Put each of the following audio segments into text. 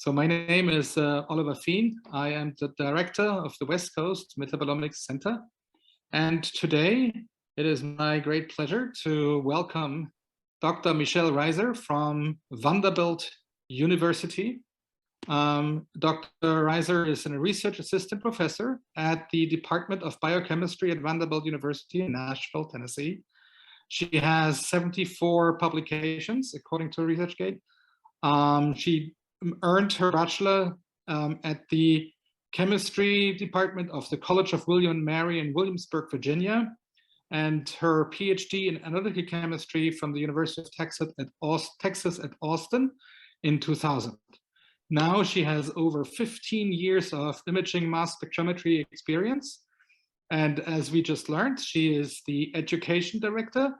So my name is Oliver Fien. I am the director of the West Coast Metabolomics Center. And today it is my great pleasure to welcome Dr. Michelle Reyzer from Vanderbilt University. Dr. Reyzer is a research assistant professor at the Department of Biochemistry at Vanderbilt University in Nashville, Tennessee. She has 74 publications, according to ResearchGate. She earned her bachelor at the chemistry department of the College of William and Mary in Williamsburg, Virginia, and her PhD in analytical chemistry from the University of Texas at Austin in 2000. Now she has over 15 years of imaging mass spectrometry experience. And as we just learned, she is the education director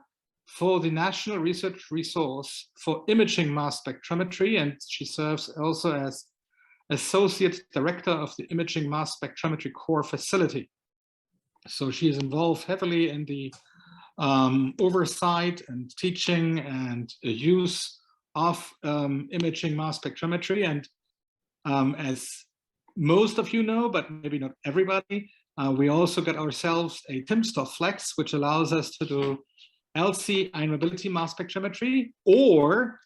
for the National Research Resource for Imaging Mass Spectrometry, and she serves also as Associate Director of the Imaging Mass Spectrometry Core Facility. So she is involved heavily in the oversight and teaching and use of imaging mass spectrometry. And as most of you know, but maybe not everybody, we also got ourselves a timsTOF Flex, which allows us to do LC ionizability mass spectrometry or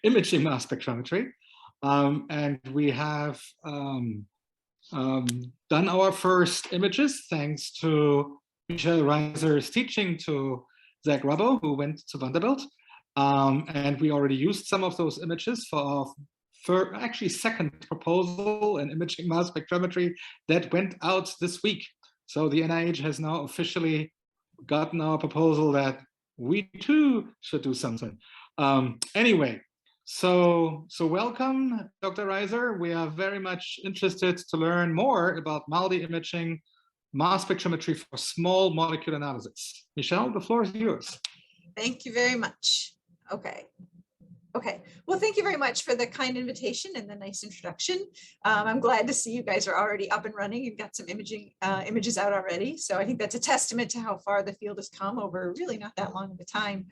imaging mass spectrometry. And we have done our first images thanks to Michelle Reyzer's teaching to Zach Rubbo, who went to Vanderbilt. And we already used some of those images for actually second proposal in imaging mass spectrometry that went out this week. So the NIH has now officially gotten our proposal that we too should do something. Anyway, so welcome, Dr. Reyzer. We are very much interested to learn more about MALDI imaging, mass spectrometry for small molecule analysis. Michelle, the floor is yours. Thank you very much. Okay, well, thank you very much for the kind invitation and the nice introduction. I'm glad to see you guys are already up and running and got some images out already. So I think that's a testament to how far the field has come over really not that long of a time.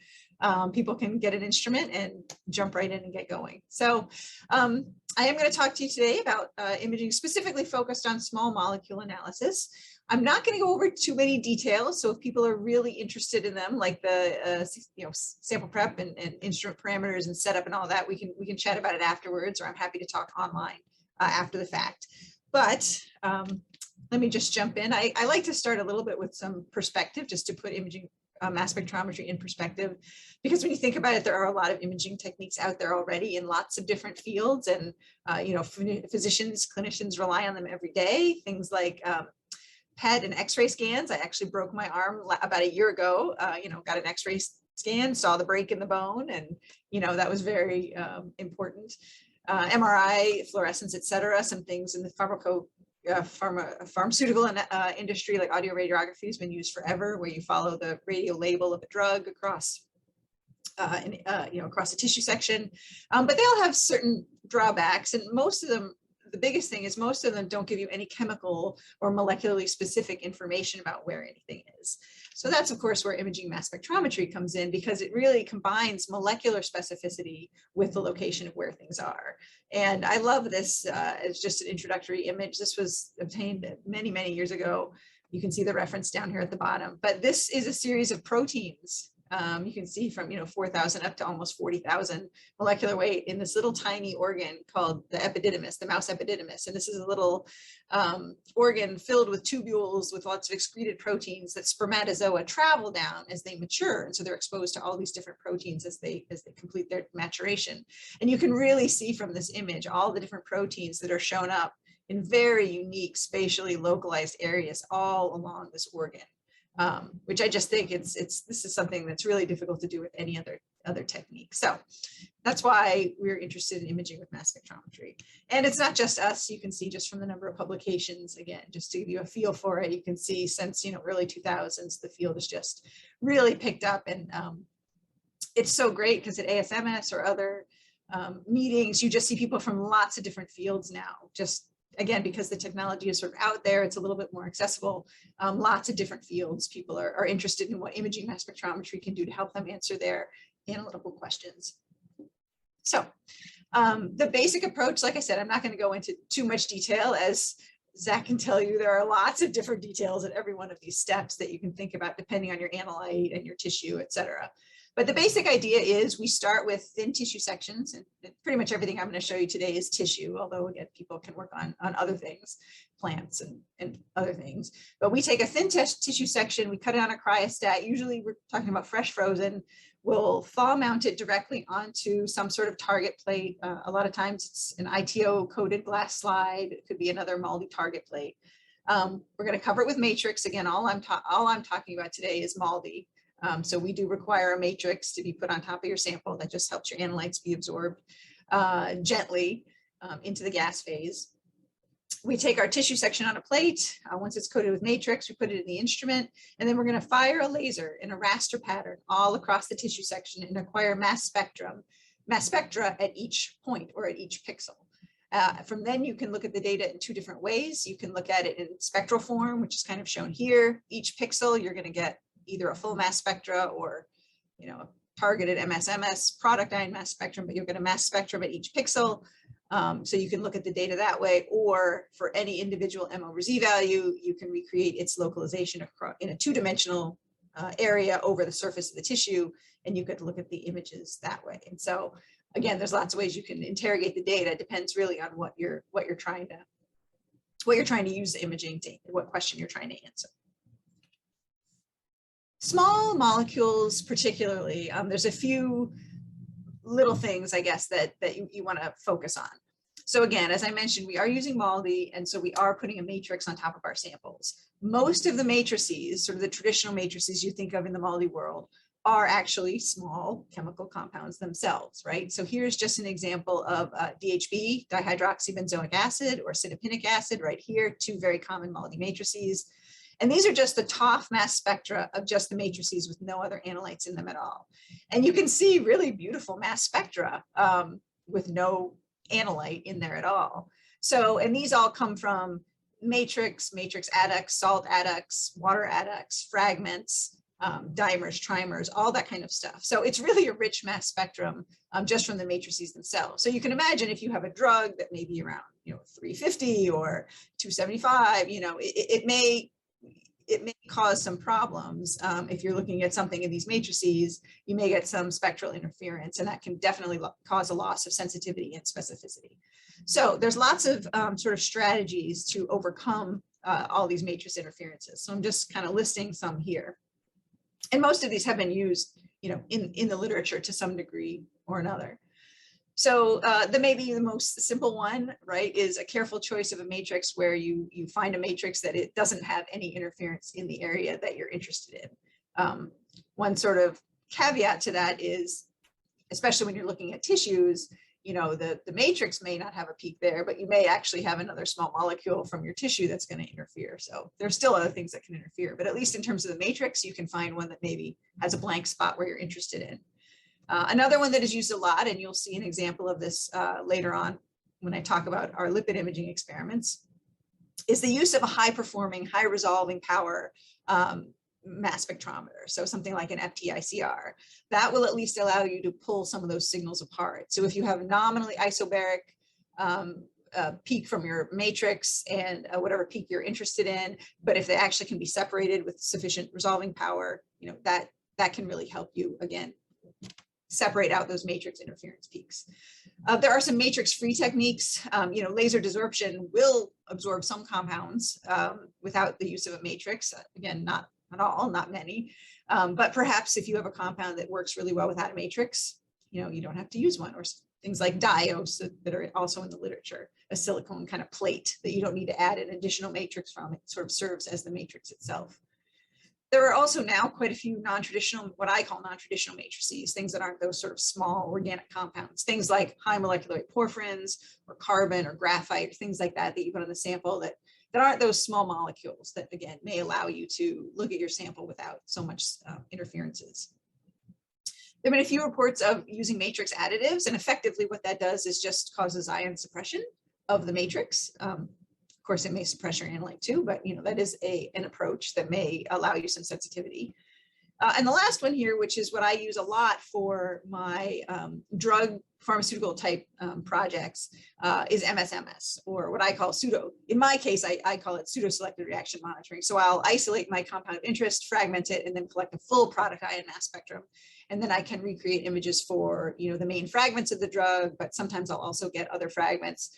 People can get an instrument and jump right in and get going. So I am going to talk to you today about imaging specifically focused on small molecule analysis. I'm not going to go over too many details, so if people are really interested in them, like the sample prep and instrument parameters and setup and all that, we can chat about it afterwards, or I'm happy to talk online after the fact. But let me just jump in. I like to start a little bit with some perspective, just to put imaging mass spectrometry in perspective, because when you think about it, there are a lot of imaging techniques out there already in lots of different fields, and physicians, clinicians rely on them every day. Things like PET and X-ray scans. I actually broke my arm about a year ago, got an X-ray scan, saw the break in the bone, and, that was very important. MRI, fluorescence, et cetera, some things in the pharmaceutical industry, like audio radiography, has been used forever, where you follow the radio label of a drug across across the tissue section. But they all have certain drawbacks, and most of them, the biggest thing is most of them don't give you any chemical or molecularly specific information about where anything is. So that's, of course, where imaging mass spectrometry comes in, because it really combines molecular specificity with the location of where things are. And I love this as just an introductory image. This was obtained many, many years ago. You can see the reference down here at the bottom, but this is a series of proteins. You can see from 4,000 up to almost 40,000 molecular weight in this little tiny organ called the epididymis, the mouse epididymis. And this is a little organ filled with tubules with lots of excreted proteins that spermatozoa travel down as they mature. And so they're exposed to all these different proteins as they complete their maturation. And you can really see from this image all the different proteins that are shown up in very unique spatially localized areas all along this organ. Which I just think this is something that's really difficult to do with any other technique. So that's why we're interested in imaging with mass spectrometry. And it's not just us. You can see just from the number of publications, again, just to give you a feel for it, you can see since early 2000s, the field has just really picked up. And it's so great because at ASMS or other meetings, you just see people from lots of different fields now, just again, because the technology is sort of out there, it's a little bit more accessible. Lots of different fields. People are interested in what imaging mass spectrometry can do to help them answer their analytical questions. So The basic approach, like I said, I'm not going to go into too much detail. As Zach can tell you, there are lots of different details at every one of these steps that you can think about depending on your analyte and your tissue, et cetera. But the basic idea is we start with thin tissue sections, and pretty much everything I'm going to show you today is tissue, although again, people can work on other things, plants and other things. But we take a thin tissue section, we cut it on a cryostat. Usually we're talking about fresh frozen. We'll thaw mount it directly onto some sort of target plate. A lot of times it's an ITO coated glass slide. It could be another MALDI target plate. We're going to cover it with matrix. Again, all I'm talking about today is MALDI. So we do require a matrix to be put on top of your sample. That just helps your analytes be absorbed gently into the gas phase. We take our tissue section on a plate. Once it's coated with matrix, we put it in the instrument, and then we're going to fire a laser in a raster pattern all across the tissue section and acquire mass spectra at each point or at each pixel. From then you can look at the data in two different ways. You can look at it in spectral form, which is kind of shown here. Each pixel, you're going to get either a full mass spectra or, a targeted MSMS product ion mass spectrum, but you'll get a mass spectrum at each pixel. So you can look at the data that way, or for any individual MO/Z value, you can recreate its localization across in a two-dimensional area over the surface of the tissue, and you could look at the images that way. And so again, there's lots of ways you can interrogate the data. It depends really on what you're trying to use the imaging to, what question you're trying to answer. Small molecules, particularly, there's a few little things, I guess, that you want to focus on. So again, as I mentioned, we are using MALDI, and so we are putting a matrix on top of our samples. Most of the matrices, sort of the traditional matrices you think of in the MALDI world, are actually small chemical compounds themselves, right? So here's just an example of DHB, dihydroxybenzoic acid, or cinepinic acid, right here, two very common MALDI matrices. And these are just the TOF mass spectra of just the matrices with no other analytes in them at all. And you can see really beautiful mass spectra with no analyte in there at all. So, and these all come from matrix adducts, salt adducts, water adducts, fragments, dimers, trimers, all that kind of stuff. So it's really a rich mass spectrum just from the matrices themselves. So you can imagine if you have a drug that may be around 350 or 275, it may cause some problems. If you're looking at something in these matrices, you may get some spectral interference, and that can definitely cause a loss of sensitivity and specificity. So there's lots of sort of strategies to overcome all these matrix interferences. So I'm just kind of listing some here. And most of these have been used, in the literature to some degree or another. So maybe the most simple one, right, is a careful choice of a matrix where you find a matrix that it doesn't have any interference in the area that you're interested in. One sort of caveat to that is, especially when you're looking at tissues, the matrix may not have a peak there, but you may actually have another small molecule from your tissue that's going to interfere. So there's still other things that can interfere, but at least in terms of the matrix, you can find one that maybe has a blank spot where you're interested in. Another one that is used a lot, and you'll see an example of this later on when I talk about our lipid imaging experiments, is the use of a high-performing, high-resolving power mass spectrometer. So something like an FTICR. That will at least allow you to pull some of those signals apart. So if you have a nominally isobaric peak from your matrix and whatever peak you're interested in, but if they actually can be separated with sufficient resolving power, that can really help you, again, separate out those matrix interference peaks. There are some matrix-free techniques. Laser desorption will absorb some compounds without the use of a matrix. Again, not at all, not many. But perhaps if you have a compound that works really well without a matrix, you don't have to use one, or things like dios that are also in the literature, a silicone kind of plate that you don't need to add an additional matrix from. It sort of serves as the matrix itself. There are also now quite a few non-traditional, what I call non-traditional matrices, things that aren't those sort of small organic compounds, things like high molecular weight porphyrins or carbon or graphite, things like that you put on the sample that aren't those small molecules that, again, may allow you to look at your sample without so much interferences. There have been a few reports of using matrix additives, and effectively what that does is just causes ion suppression of the matrix. Of course, it may suppress your analyte too, but that is an approach that may allow you some sensitivity. And the last one here, which is what I use a lot for my drug pharmaceutical type projects, is MSMS, or what I call pseudo. In my case, I call it pseudo-selected reaction monitoring. So I'll isolate my compound of interest, fragment it, and then collect a full product ion mass spectrum. And then I can recreate images for, you know, the main fragments of the drug, but sometimes I'll also get other fragments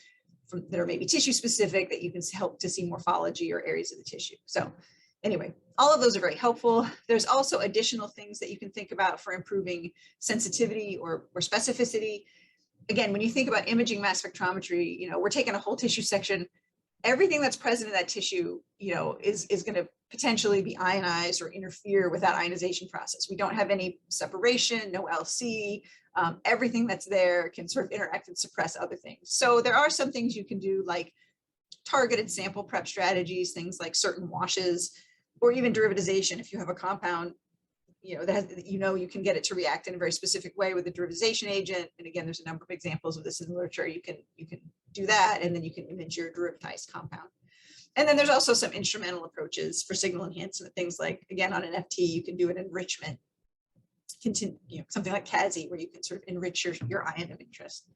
that are maybe tissue specific that you can help to see morphology or areas of the tissue. So anyway, all of those are very helpful. There's also additional things that you can think about for improving sensitivity or specificity. Again, when you think about imaging mass spectrometry, you know, we're taking a whole tissue section. Everything that's present in that tissue, you know, is going to potentially be ionized or interfere with that ionization process. We don't have any separation, no LC. Everything that's there can sort of interact and suppress other things. So there are some things you can do, like targeted sample prep strategies, things like certain washes, or even derivatization. If you have a compound, you know, that has, you know, you can get it to react in a very specific way with a derivatization agent. And again, there's a number of examples of this in the literature. You can do that, and then you can image your derivatized compound. And then there's also some instrumental approaches for signal enhancement, things like, again, on an FT, you can do an enrichment, you know, something like CASI, where you can sort of enrich your ion of interest.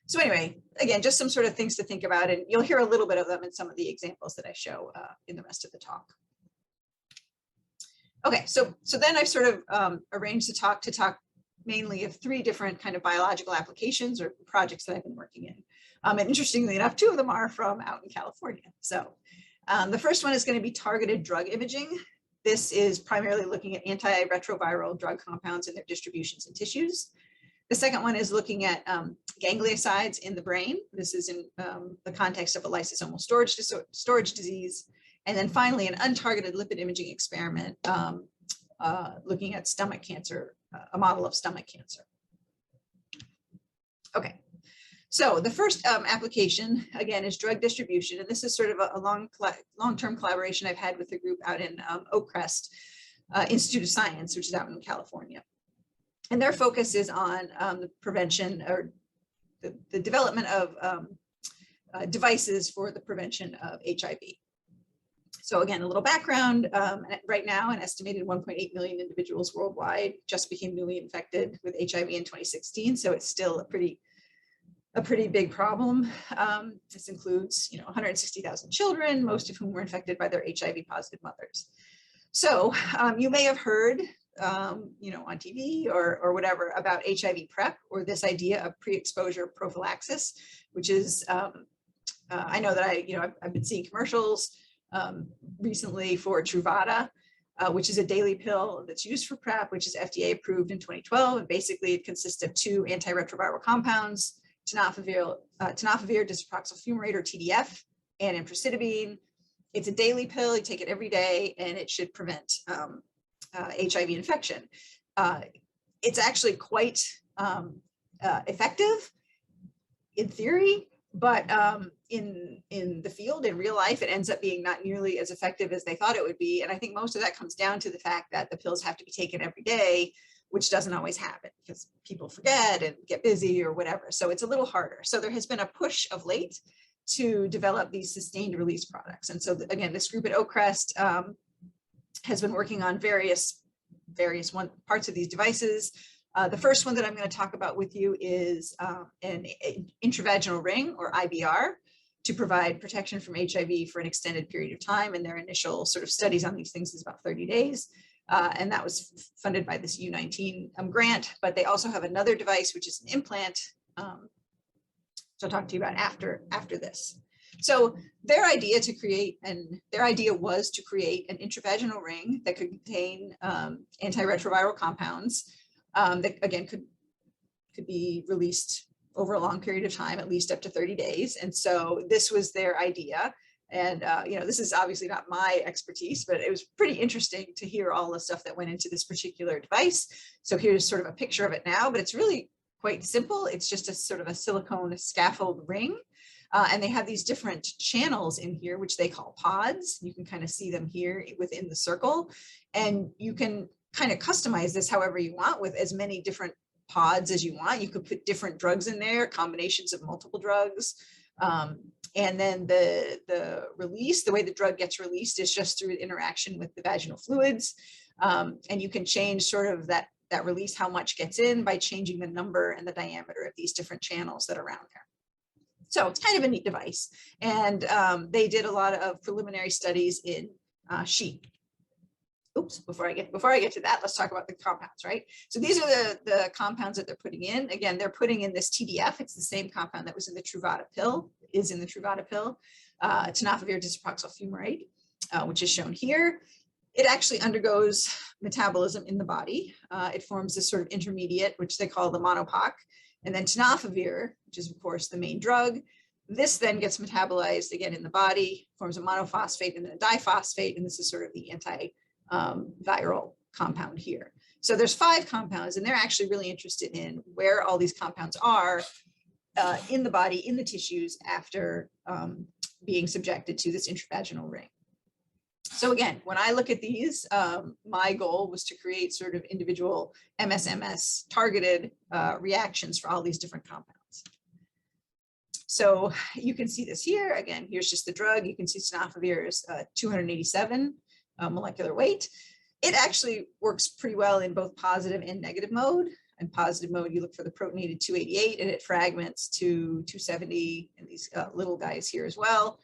So anyway, again, just some sort of things to think about, and you'll hear a little bit of them in some of the examples that I show in the rest of the talk. Okay, so then I've sort of arranged the talk to talk mainly of 3 different kind of biological applications or projects that I've been working in. And interestingly enough, 2 of them are from out in California. So the first one is going to be targeted drug imaging. This is primarily looking at antiretroviral drug compounds and their distributions in tissues. The second one is looking at gangliosides in the brain. This is in the context of a lysosomal storage disease. And then finally, an untargeted lipid imaging experiment looking at stomach cancer, a model of stomach cancer. Okay, so the first application, again, is drug distribution. And this is sort of a long-term collaboration I've had with a group out in Oakcrest Institute of Science, which is out in California. And their focus is on the prevention or the development of devices for the prevention of HIV. So again, a little background, right now, an estimated 1.8 million individuals worldwide just became newly infected with HIV in 2016. So it's still a pretty big problem. This includes, you know, 160,000 children, most of whom were infected by their HIV positive mothers. So you may have heard, you know, on TV or whatever about HIV PrEP, or this idea of pre-exposure prophylaxis, which is, I know that I've been seeing commercials recently for Truvada, which is a daily pill that's used for PrEP, which is FDA approved in 2012. And basically it consists of 2 antiretroviral compounds, tenofovir disoproxil fumarate, or TDF, and improcitabine. It's a daily pill, you take it every day, and it should prevent HIV infection. It's actually quite effective in theory, but in the field, in real life, it ends up being not nearly as effective as they thought it would be. And I think most of that comes down to the fact that the pills have to be taken every day, which doesn't always happen because people forget and get busy or whatever. So it's a little harder. So there has been a push of late to develop these sustained release products. And so again, this group at Oakcrest has been working on various parts of these devices. The first one that I'm going to talk about with you is an intravaginal ring, or IBR, to provide protection from HIV for an extended period of time. And their initial sort of studies on these things is about 30 days. And that was funded by this U19 grant, but they also have another device, which is an implant. So I'll talk to you about after this. So their idea was to create an intravaginal ring that could contain antiretroviral compounds that again could be released over a long period of time, at least up to 30 days. And so this was their idea. And you know, this is obviously not my expertise, but it was pretty interesting to hear all the stuff that went into this particular device. So here's sort of a picture of it now, but it's really quite simple. It's just a sort of a silicone scaffold ring. And they have these different channels in here, which they call pods. You can kind of see them here within the circle. And you can kind of customize this however you want, with as many different pods as you want. You could put different drugs in there, combinations of multiple drugs. And then the release, the way the drug gets released is just through interaction with the vaginal fluids. And you can change sort of that release, how much gets in, by changing the number and the diameter of these different channels that are around there. So it's kind of a neat device. And they did a lot of preliminary studies in sheep. Oops, before I get to that, let's talk about the compounds, right? So these are the compounds that they're putting in. Again, they're putting in this TDF. It's the same compound that was in the Truvada pill, tenofovir disoproxyl fumarate, which is shown here. It actually undergoes metabolism in the body. It forms this sort of intermediate, which they call the MONOPOC. And then tenofovir, which is of course the main drug. This then gets metabolized again in the body, forms a monophosphate and then a diphosphate. And this is sort of the anti-viral compound here. So there's 5 compounds, and they're actually really interested in where all these compounds are in the body, in the tissues, after being subjected to this intravaginal ring. So again, when I look at these, my goal was to create sort of individual MSMS targeted reactions for all these different compounds. So you can see this here. Again, here's just the drug. You can see tenofovir is 287 molecular weight. It actually works pretty well in both positive and negative mode. In positive mode, you look for the protonated 288, and it fragments to 270, and these little guys here as well.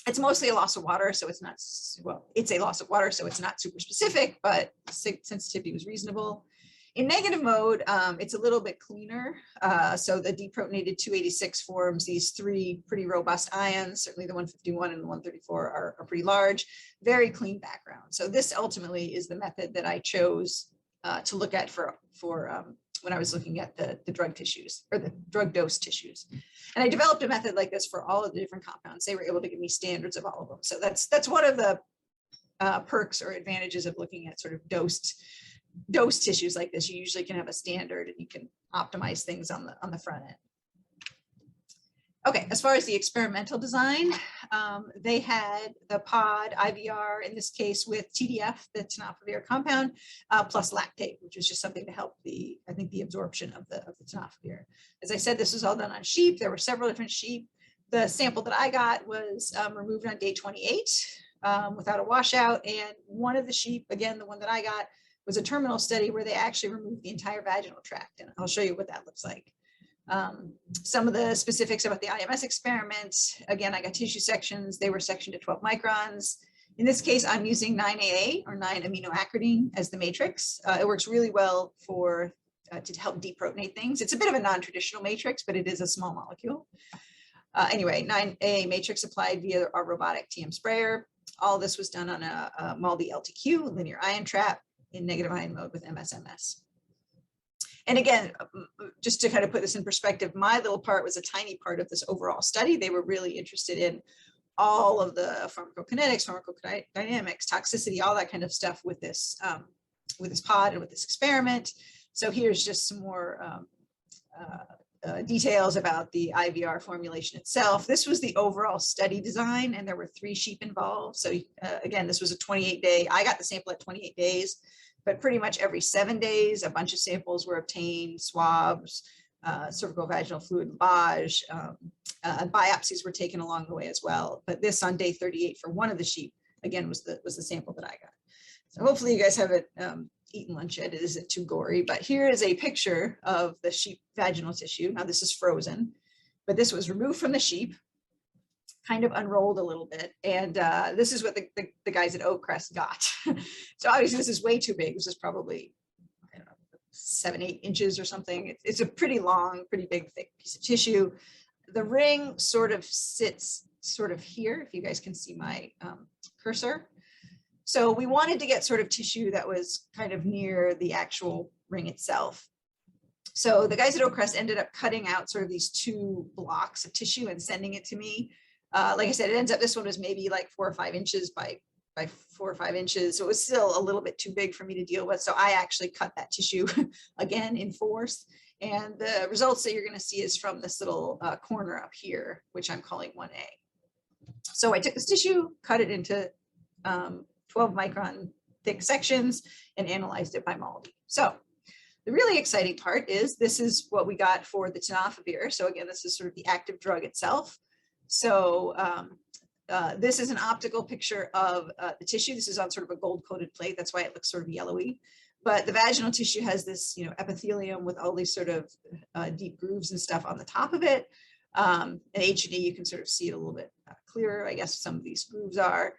It's mostly a loss of water, so it's not, well, it's a loss of water, so it's not super specific, but sensitivity was reasonable. In negative mode, it's a little bit cleaner. So the deprotonated 286 forms these 3 pretty robust ions. Certainly the 151 and the 134 are pretty large, very clean background. So this ultimately is the method that I chose to look at for when I was looking at the drug tissues, or the drug dose tissues. And I developed a method like this for all of the different compounds. They were able to give me standards of all of them. So that's one of the perks or advantages of looking at sort of dose tissues like this. You usually can have a standard and you can optimize things on the front end. Okay, as far as the experimental design, they had the pod IVR, in this case with TDF, the tenofovir compound, plus lactate, which was just something to help the absorption of the tenofovir. As I said, this was all done on sheep. There were several different sheep. The sample that I got was removed on day 28 without a washout. And one of the sheep, again, the one that I got, was a terminal study where they actually removed the entire vaginal tract. And I'll show you what that looks like. Some of the specifics about the IMS experiment, again, I got tissue sections. They were sectioned to 12 microns. In this case, I'm using 9AA or 9-aminoacridine as the matrix. It works really well for to help deprotonate things. It's a bit of a non-traditional matrix, but it is a small molecule. Anyway, 9AA matrix applied via our robotic TM sprayer. All this was done on a MALDI LTQ, linear ion trap, in negative ion mode with MSMS. And again, just to kind of put this in perspective, my little part was a tiny part of this overall study. They were really interested in all of the pharmacokinetics, pharmacodynamics, toxicity, all that kind of stuff with this pod and with this experiment. So here's just some more details about the IVR formulation itself. This was the overall study design, and there were 3 sheep involved. So again, this was a 28-day, I got the sample at 28 days. But pretty much every 7 days, a bunch of samples were obtained, swabs, cervical vaginal fluid lavage, biopsies were taken along the way as well. But this on day 38 for one of the sheep, again, was the sample that I got. So hopefully you guys haven't eaten lunch yet. It isn't too gory, but here is a picture of the sheep vaginal tissue. Now this is frozen, but this was removed from the sheep, kind of unrolled a little bit. And this is what the guys at Oakcrest got. So obviously this is way too big. This is probably, I don't know, 7-8 inches or something. It's a pretty long, pretty big, thick piece of tissue. The ring sort of sits sort of here, if you guys can see my cursor. So we wanted to get sort of tissue that was kind of near the actual ring itself. So the guys at Oakcrest ended up cutting out sort of these 2 blocks of tissue and sending it to me. Like I said, it ends up, this one was maybe like 4 or 5 inches by 4 or 5 inches. So it was still a little bit too big for me to deal with. So I actually cut that tissue again in force. And the results that you're going to see is from this little corner up here, which I'm calling 1A. So I took this tissue, cut it into 12 micron thick sections, and analyzed it by MALDI. So the really exciting part is this is what we got for the tenofovir. So again, this is sort of the active drug itself. So this is an optical picture of the tissue. This is on sort of a gold-coated plate. That's why it looks sort of yellowy. But the vaginal tissue has this, epithelium with all these sort of deep grooves and stuff on the top of it. In H&E, you can sort of see it a little bit clearer. I guess some of these grooves are.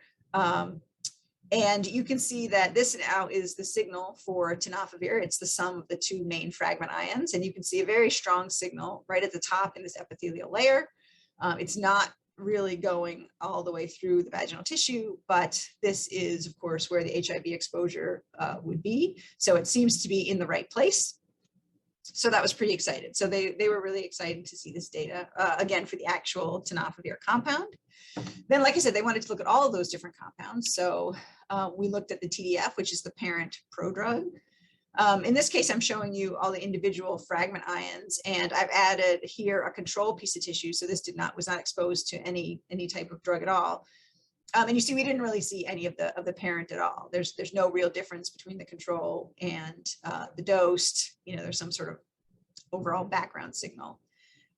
And you can see that this now is the signal for tenofovir. It's the sum of the two main fragment ions. And you can see a very strong signal right at the top in this epithelial layer. It's not really going all the way through the vaginal tissue, but this is, of course, where the HIV exposure would be. So it seems to be in the right place. So that was pretty excited. So they were really excited to see this data, again, for the actual tenofovir compound. Then, like I said, they wanted to look at all of those different compounds. So we looked at the TDF, which is the parent prodrug. In this case, I'm showing you all the individual fragment ions, and I've added here a control piece of tissue. So this was not exposed to any type of drug at all. And you see, we didn't really see any of the parent at all. There's no real difference between the control and the dosed. There's some sort of overall background signal.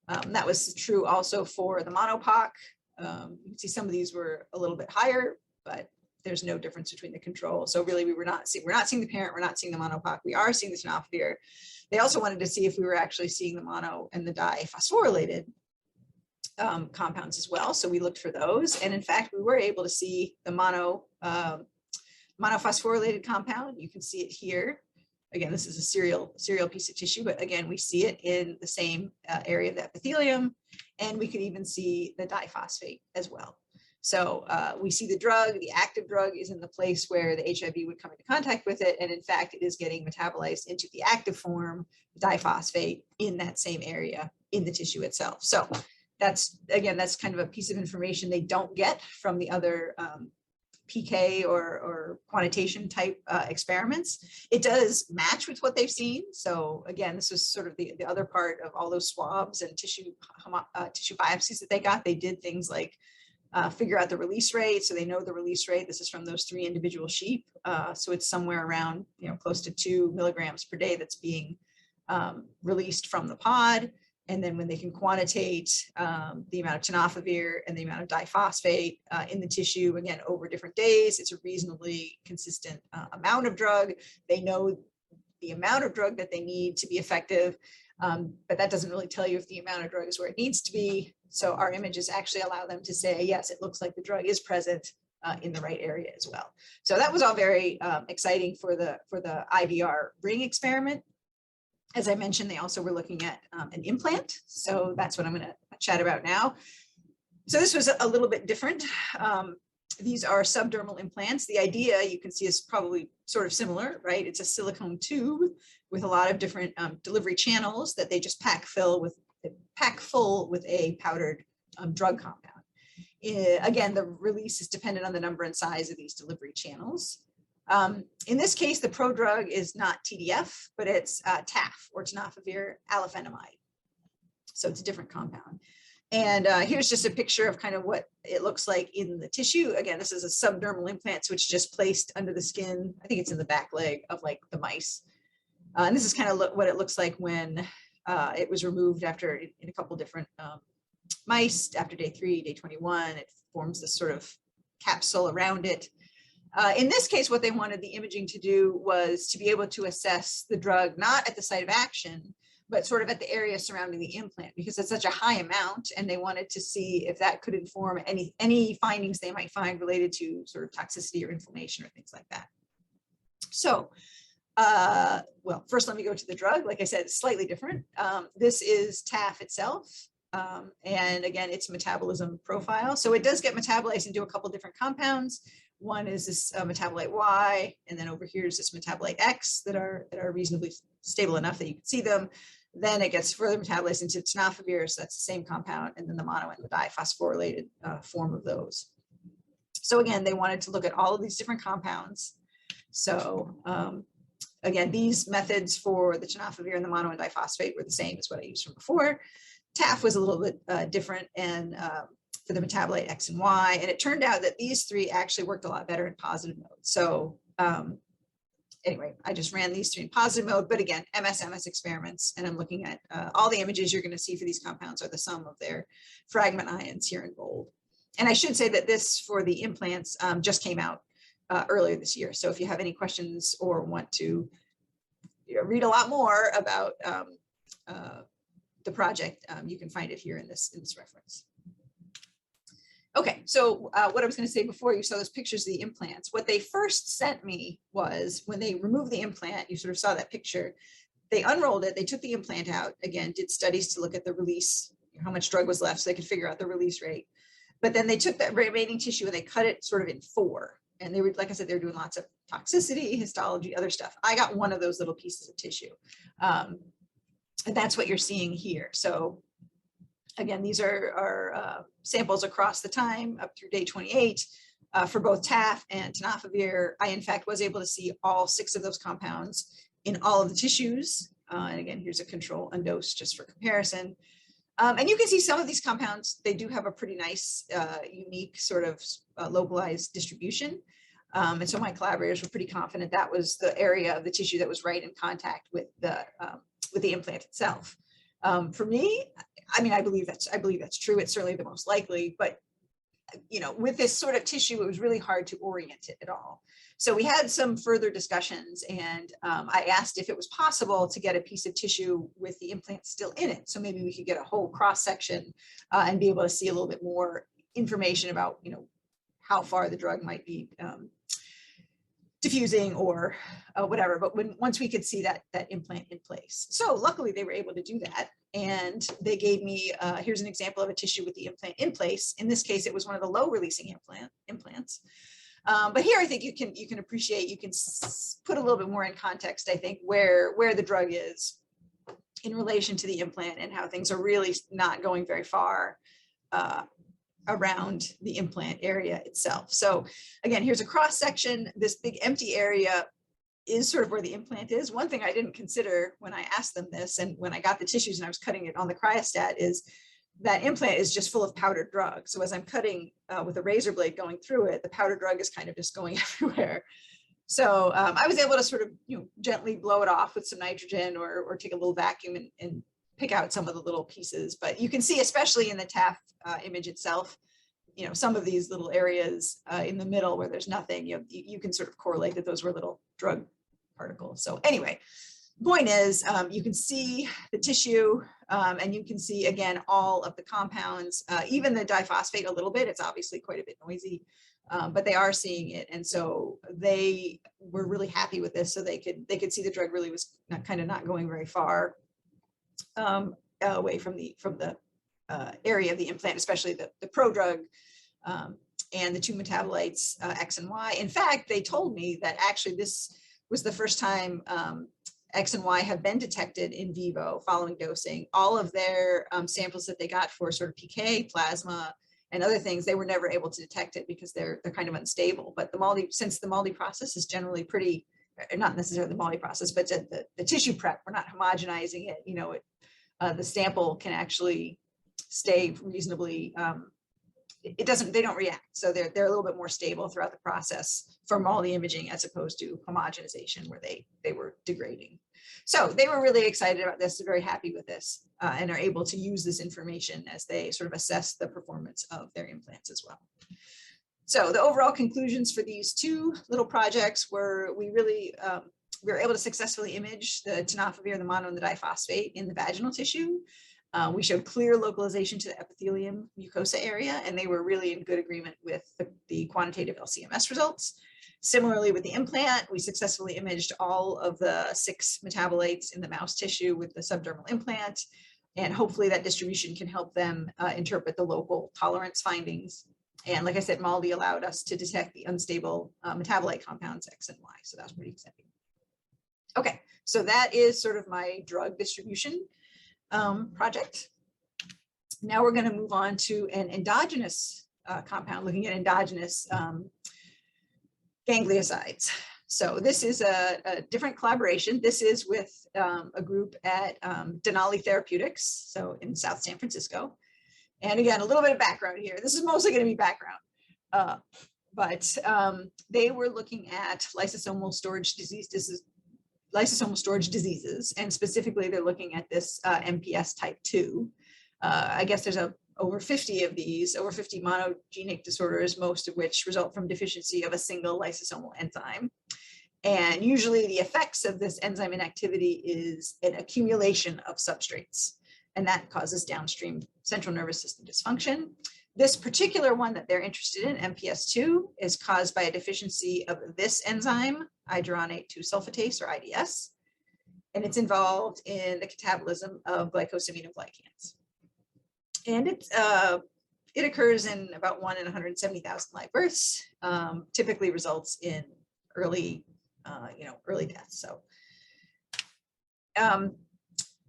That was true also for the MONOPOC. You can see some of these were a little bit higher, but there's no difference between the control. So really, we're not seeing the parent, we're not seeing the MONOPOC. We are seeing the tenofovir. They also wanted to see if we were actually seeing the mono and the diphosphorylated compounds as well. So we looked for those. And in fact, we were able to see the monophosphorylated compound. You can see it here. Again, this is a serial piece of tissue, but again, we see it in the same area of the epithelium, and we could even see the diphosphate as well. So we see the drug, the active drug is in the place where the HIV would come into contact with it. And in fact, it is getting metabolized into the active form, diphosphate, in that same area in the tissue itself. So that's kind of a piece of information they don't get from the other PK or quantitation type experiments. It does match with what they've seen. So again, this was sort of the other part of all those swabs and tissue biopsies that they got. They did things like figure out the release rate. So they know the release rate. This is from those 3 individual sheep. So it's somewhere around, close to 2 milligrams per day that's being released from the pod. And then when they can quantitate the amount of tenofovir and the amount of diphosphate in the tissue, again, over different days, it's a reasonably consistent amount of drug. They know the amount of drug that they need to be effective, but that doesn't really tell you if the amount of drug is where it needs to be. So our images actually allow them to say, yes, it looks like the drug is present in the right area as well. So that was all very exciting for the IVR ring experiment. As I mentioned, they also were looking at an implant. So that's what I'm going to chat about now. So this was a little bit different. These are subdermal implants. The idea you can see is probably sort of similar, right? It's a silicone tube with a lot of different delivery channels that they just pack full with a powdered drug compound. Again, the release is dependent on the number and size of these delivery channels. In this case, the prodrug is not TDF, but it's TAF, or tenofovir alafenamide. So it's a different compound. And here's just a picture of kind of what it looks like in the tissue. Again, this is a subdermal implant, so it's just placed under the skin. I think it's in the back leg of like the mice. And this is kind of what it looks like when it was removed after in a couple different mice. After day 3, day 21, it forms this sort of capsule around it. In this case, what they wanted the imaging to do was to be able to assess the drug, not at the site of action, but sort of at the area surrounding the implant, because it's such a high amount, and they wanted to see if that could inform any findings they might find related to sort of toxicity or inflammation or things like that. So, well, first let me go to the drug. Like I said, it's slightly different. This is TAF itself. And again, its metabolism profile. So it does get metabolized into a couple different compounds. One is this metabolite Y, and then over here is this metabolite X that are reasonably stable enough that you can see them. Then it gets further metabolized into tenofovir, so that's the same compound, and then the mono and the diphosphorylated form of those. So again, they wanted to look at all of these different compounds. So again, these methods for the tenofovir and the mono and diphosphate were the same as what I used from before. TAF was a little bit different, and for the metabolite X and Y, and it turned out that these 3 actually worked a lot better in positive mode. So anyway, I just ran these 3 in positive mode, but again, MS experiments, and I'm looking at all the images you're going to see for these compounds are the sum of their fragment ions here in bold. And I should say that this for the implants just came out earlier this year. So if you have any questions or want to read a lot more about the project, you can find it here in this reference. Okay, so what I was going to say before, you saw those pictures of the implants. What they first sent me was when they removed the implant, you sort of saw that picture, they unrolled it, they took the implant out, again, did studies to look at the release, how much drug was left so they could figure out the release rate. But then they took that remaining tissue and they cut it sort of in 4. And they were, like I said, they were doing lots of toxicity, histology, other stuff. I got one of those little pieces of tissue. And that's what you're seeing here. So again, these are samples across the time up through day 28 for both TAF and tenofovir. I, in fact, was able to see all 6 of those compounds in all of the tissues. And again, here's a control undosed just for comparison. And you can see some of these compounds, they do have a pretty nice, unique sort of localized distribution. And so my collaborators were pretty confident that was the area of the tissue that was right in contact with the implant itself. For me, I mean, I believe that's true. It's certainly the most likely, but with this sort of tissue, it was really hard to orient it at all. So we had some further discussions, and I asked if it was possible to get a piece of tissue with the implant still in it. So maybe we could get a whole cross section and be able to see a little bit more information about, how far the drug might be diffusing or whatever. But once we could see that implant in place. So luckily they were able to do that. And they gave me, here's an example of a tissue with the implant in place. In this case, it was one of the low releasing implants. But here I think you can appreciate, you can put a little bit more in context, I think, where the drug is in relation to the implant and how things are really not going very far around the implant area itself. So again, here's a cross section. This big empty area is sort of where the implant is. One thing I didn't consider when I asked them this, and when I got the tissues and I was cutting it on the cryostat, is that implant is just full of powdered drug. So as I'm cutting with a razor blade going through it, the powdered drug is kind of just going everywhere. So I was able to sort of gently blow it off with some nitrogen or take a little vacuum and pick out some of the little pieces. But you can see, especially in the TAF image itself, some of these little areas in the middle where there's nothing, you can sort of correlate that those were little drug particles. So anyway, point is, you can see the tissue and you can see, again, all of the compounds, even the diphosphate a little bit. It's obviously quite a bit noisy, but they are seeing it. And so they were really happy with this. So they could see the drug really was not going very far away from the area of the implant, especially the prodrug and the 2 metabolites, X and Y. In fact, they told me that actually this was the first time X and Y have been detected in vivo following dosing. All of their samples that they got for sort of PK, plasma, and other things, they were never able to detect it because they're kind of unstable. But since the MALDI process is generally pretty, not necessarily the MALDI process, but the tissue prep, we're not homogenizing it. The sample can actually stay reasonably. They don't react, so they're a little bit more stable throughout the process for MALDI imaging as opposed to homogenization where they were degrading. So they were really excited about this, very happy with this, and are able to use this information as they sort of assess the performance of their implants as well. So the overall conclusions for these 2 little projects were we were able to successfully image the tenofovir, the mono, and the diphosphate in the vaginal tissue. We showed clear localization to the epithelium mucosa area, and they were really in good agreement with the quantitative LCMS results. Similarly, with the implant, we successfully imaged all of the 6 metabolites in the mouse tissue with the subdermal implant, and hopefully that distribution can help them interpret the local tolerance findings. And like I said, MALDI allowed us to detect the unstable metabolite compounds X and Y, so that was pretty exciting. Okay, so that is sort of my drug distribution project. Now we're going to move on to an endogenous compound, looking at endogenous gangliosides. So this is a different collaboration. This is with a group at Denali Therapeutics, so in South San Francisco. And again, a little bit of background here. This is mostly going to be background, but they were looking at lysosomal storage diseases, and specifically they're looking at this MPS type 2. I guess there's a over 50 of these, over 50 monogenic disorders, most of which result from deficiency of a single lysosomal enzyme. And usually the effects of this enzyme inactivity is an accumulation of substrates, and that causes downstream central nervous system dysfunction. This particular one that they're interested in, MPS II, is caused by a deficiency of this enzyme, iduronate 2-sulfatase, or IDS, and it's involved in the catabolism of glycosaminoglycans. And it occurs in about 1 in 170,000 live births, typically results in early death. So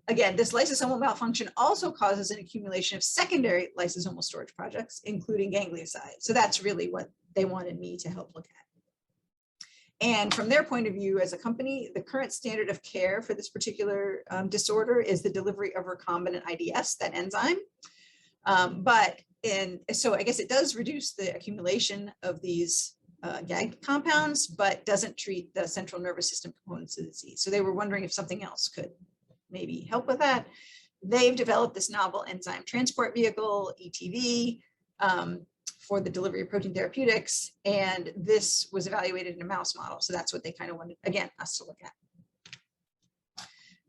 again, this lysosomal malfunction also causes an accumulation of secondary lysosomal storage projects, including gangliosides. So that's really what they wanted me to help look at. And from their point of view as a company, the current standard of care for this particular disorder is the delivery of recombinant IDS, that enzyme. So I guess it does reduce the accumulation of these GAG compounds, but doesn't treat the central nervous system components of the disease. So they were wondering if something else could maybe help with that. They've developed this novel enzyme transport vehicle, ETV, for the delivery of protein therapeutics. And this was evaluated in a mouse model. So that's what they kind of wanted, again, us to look at.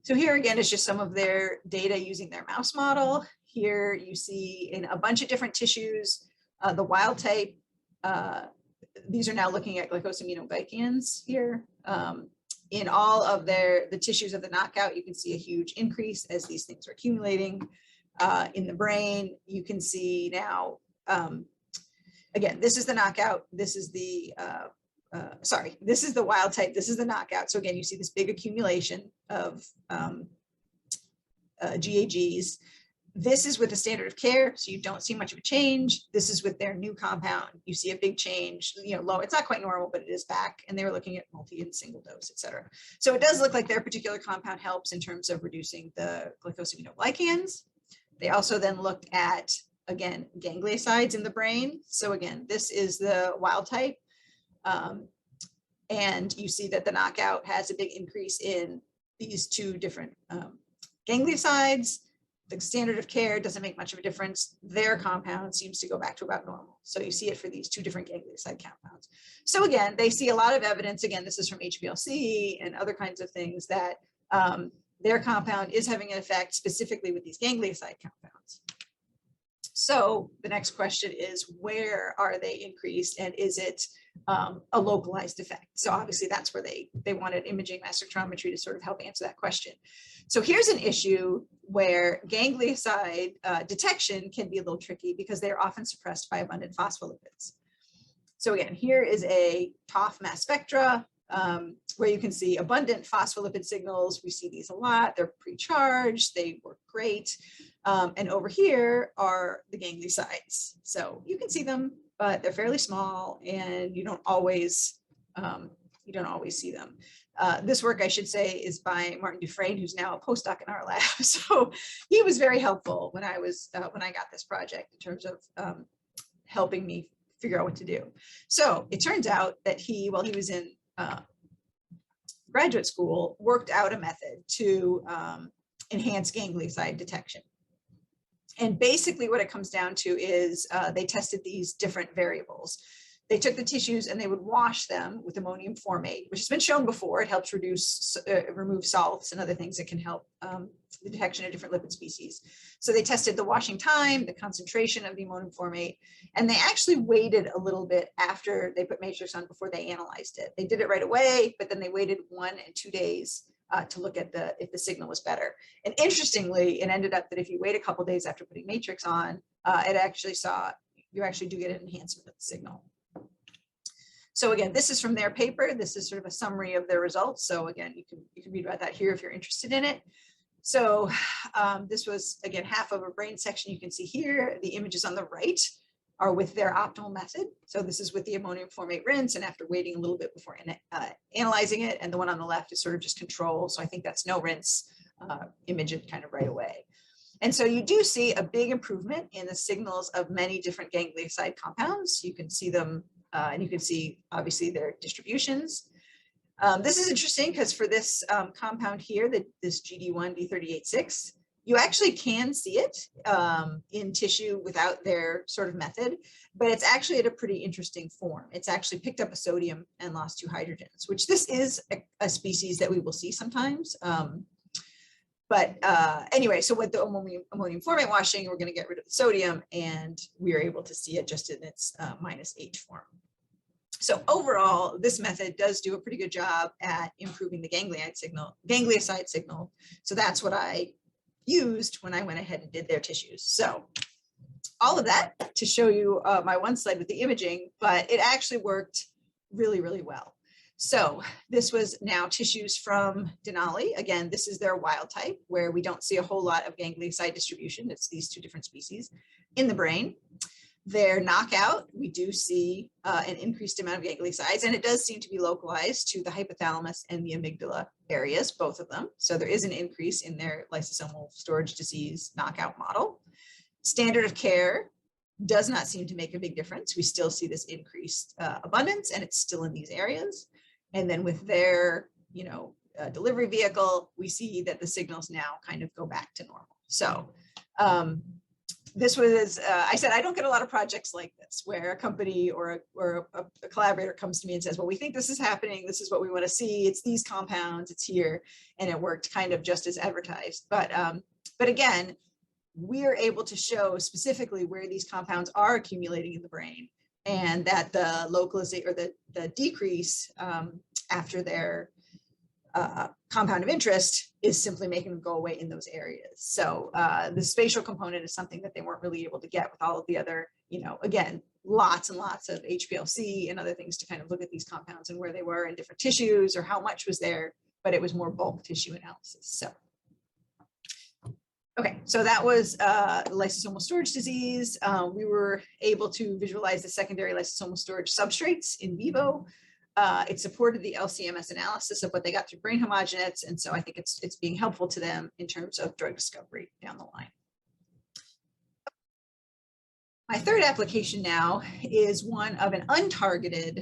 So here again is just some of their data using their mouse model. Here you see in a bunch of different tissues, the wild type, these are now looking at glycosaminoglycans here. In all of the tissues of the knockout, you can see a huge increase as these things are accumulating. In the brain, you can see now, again, this is the knockout, this is the, this is the wild type, this is the knockout. So again, you see this big accumulation of GAGs. This is with the standard of care, so you don't see much of a change. This is with their new compound. You see a big change, low. It's not quite normal, but it is back. And they were looking at multi and single dose, et cetera. So it does look like their particular compound helps in terms of reducing the glycosaminoglycans. They also then looked at, again, gangliosides in the brain. So again, this is the wild type. And you see that the knockout has a big increase in these two different gangliosides. The standard of care doesn't make much of a difference. Their compound seems to go back to about normal. So you see it for these two different ganglioside compounds. So again, they see a lot of evidence. Again, this is from HPLC and other kinds of things that their compound is having an effect specifically with these ganglioside compounds. So the next question is, where are they increased, and is it a localized effect? So obviously that's where they wanted imaging mass spectrometry to sort of help answer that question. So here's an issue where ganglioside detection can be a little tricky because they are often suppressed by abundant phospholipids. So again, here is a TOF mass spectra where you can see abundant phospholipid signals. We see these a lot. They're pre-charged. They work great. And over here are the gangliosides. So you can see them, but they're fairly small, and you don't always see them. This work, I should say, is by Martin Dufresne, who's now a postdoc in our lab. So he was very helpful when I got this project in terms of helping me figure out what to do. So it turns out that he, while he was in graduate school, worked out a method to enhance ganglioside detection. And basically what it comes down to is they tested these different variables. They took the tissues and they would wash them with ammonium formate, which has been shown before. It helps remove salts and other things that can help the detection of different lipid species. So they tested the washing time, the concentration of the ammonium formate, and they actually waited a little bit after they put matrix on before they analyzed it. They did it right away, but then they waited 1 and 2 days to look at if the signal was better. And interestingly, it ended up that if you wait a couple days after putting matrix on, you actually do get an enhancement of the signal. So again, this is from their paper. This is sort of a summary of their results. So again, you can read about that here if you're interested in it. So this was, again, half of a brain section. You can see here, the images on the right are with their optimal method. So this is with the ammonium formate rinse and after waiting a little bit before analyzing it. And the one on the left is sort of just control. So I think that's no rinse, image it kind of right away. And so you do see a big improvement in the signals of many different ganglioside compounds. You can see them, and you can see obviously their distributions. This is interesting because for this compound here, this GD1 D38.6, You actually can see it in tissue without their sort of method, but it's actually at a pretty interesting form. It's actually picked up a sodium and lost 2 hydrogens, which this is a species that we will see sometimes. Anyway, so with the ammonium formate washing, we're going to get rid of the sodium, and we are able to see it just in its -H form. So overall, this method does do a pretty good job at improving the ganglioside signal. So that's what I used when I went ahead and did their tissues. So all of that to show you my one slide with the imaging, but it actually worked really, really well. So this was now tissues from Denali. Again, this is their wild type, where we don't see a whole lot of ganglioside distribution. It's these 2 different species in the brain. Their knockout, we do see an increased amount of gangliosides, and it does seem to be localized to the hypothalamus and the amygdala areas, both of them. So there is an increase in their lysosomal storage disease knockout model. Standard of care does not seem to make a big difference. We still see this increased abundance, and it's still in these areas. And then with their, delivery vehicle, we see that the signals now kind of go back to normal. So this was, I said, I don't get a lot of projects like this where a company or a collaborator comes to me and says, well, we think this is happening. This is what we want to see. It's these compounds, it's here. And it worked kind of just as advertised. But again, we're able to show specifically where these compounds are accumulating in the brain, and that the localization or the decrease after their compound of interest is simply making them go away in those areas. So the spatial component is something that they weren't really able to get with all of the other, again, lots and lots of HPLC and other things to kind of look at these compounds and where they were in different tissues or how much was there, but it was more bulk tissue analysis. So, okay, so that was lysosomal storage disease. We were able to visualize the secondary lysosomal storage substrates in vivo. It supported the LCMS analysis of what they got through brain homogenates, and so I think it's being helpful to them in terms of drug discovery down the line. My third application now is one of an untargeted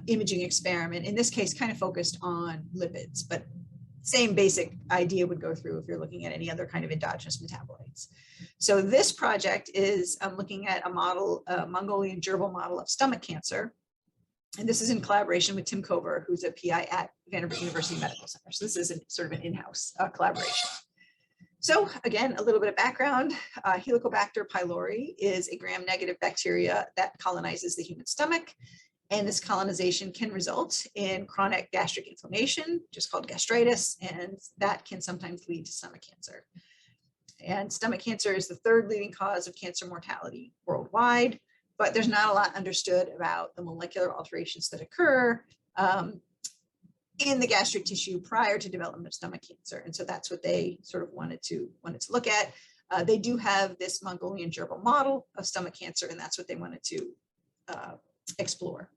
imaging experiment, in this case kind of focused on lipids, but same basic idea would go through if you're looking at any other kind of endogenous metabolites. So this project is looking at a model, a Mongolian gerbil model of stomach cancer. And this is in collaboration with Tim Kover, who's a PI at Vanderbilt University Medical Center. So this is sort of an in-house collaboration. So again, a little bit of background. Helicobacter pylori is a gram-negative bacteria that colonizes the human stomach. And this colonization can result in chronic gastric inflammation, just called gastritis, and that can sometimes lead to stomach cancer. And stomach cancer is the 3rd leading cause of cancer mortality worldwide. But there's not a lot understood about the molecular alterations that occur in the gastric tissue prior to development of stomach cancer. And so that's what they sort of wanted to look at. They do have this Mongolian gerbil model of stomach cancer, and that's what they wanted to explore.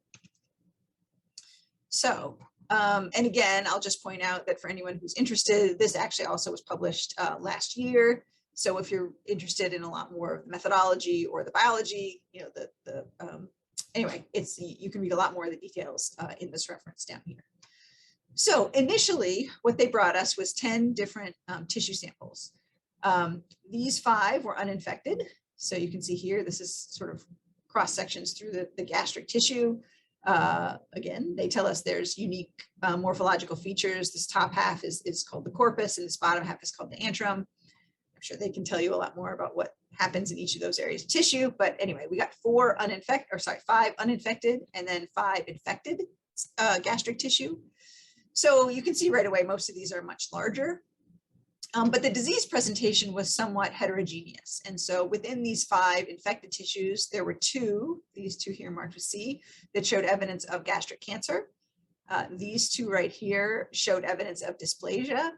So, and again, I'll just point out that for anyone who's interested, this actually also was published last year. So if you're interested in a lot more of the methodology or the biology, anyway, you can read a lot more of the details in this reference down here. So initially, what they brought us was 10 different tissue samples. These 5 were uninfected. So you can see here, this is sort of cross sections through the gastric tissue. Again, they tell us there's unique morphological features. This top half is called the corpus, and this bottom half is called the antrum. I'm sure they can tell you a lot more about what happens in each of those areas of tissue. But anyway, we got 5 uninfected and then 5 infected gastric tissue. So you can see right away, most of these are much larger. But the disease presentation was somewhat heterogeneous. And so within these 5 infected tissues, there were 2, these 2 here marked with C, that showed evidence of gastric cancer. These 2 right here showed evidence of dysplasia.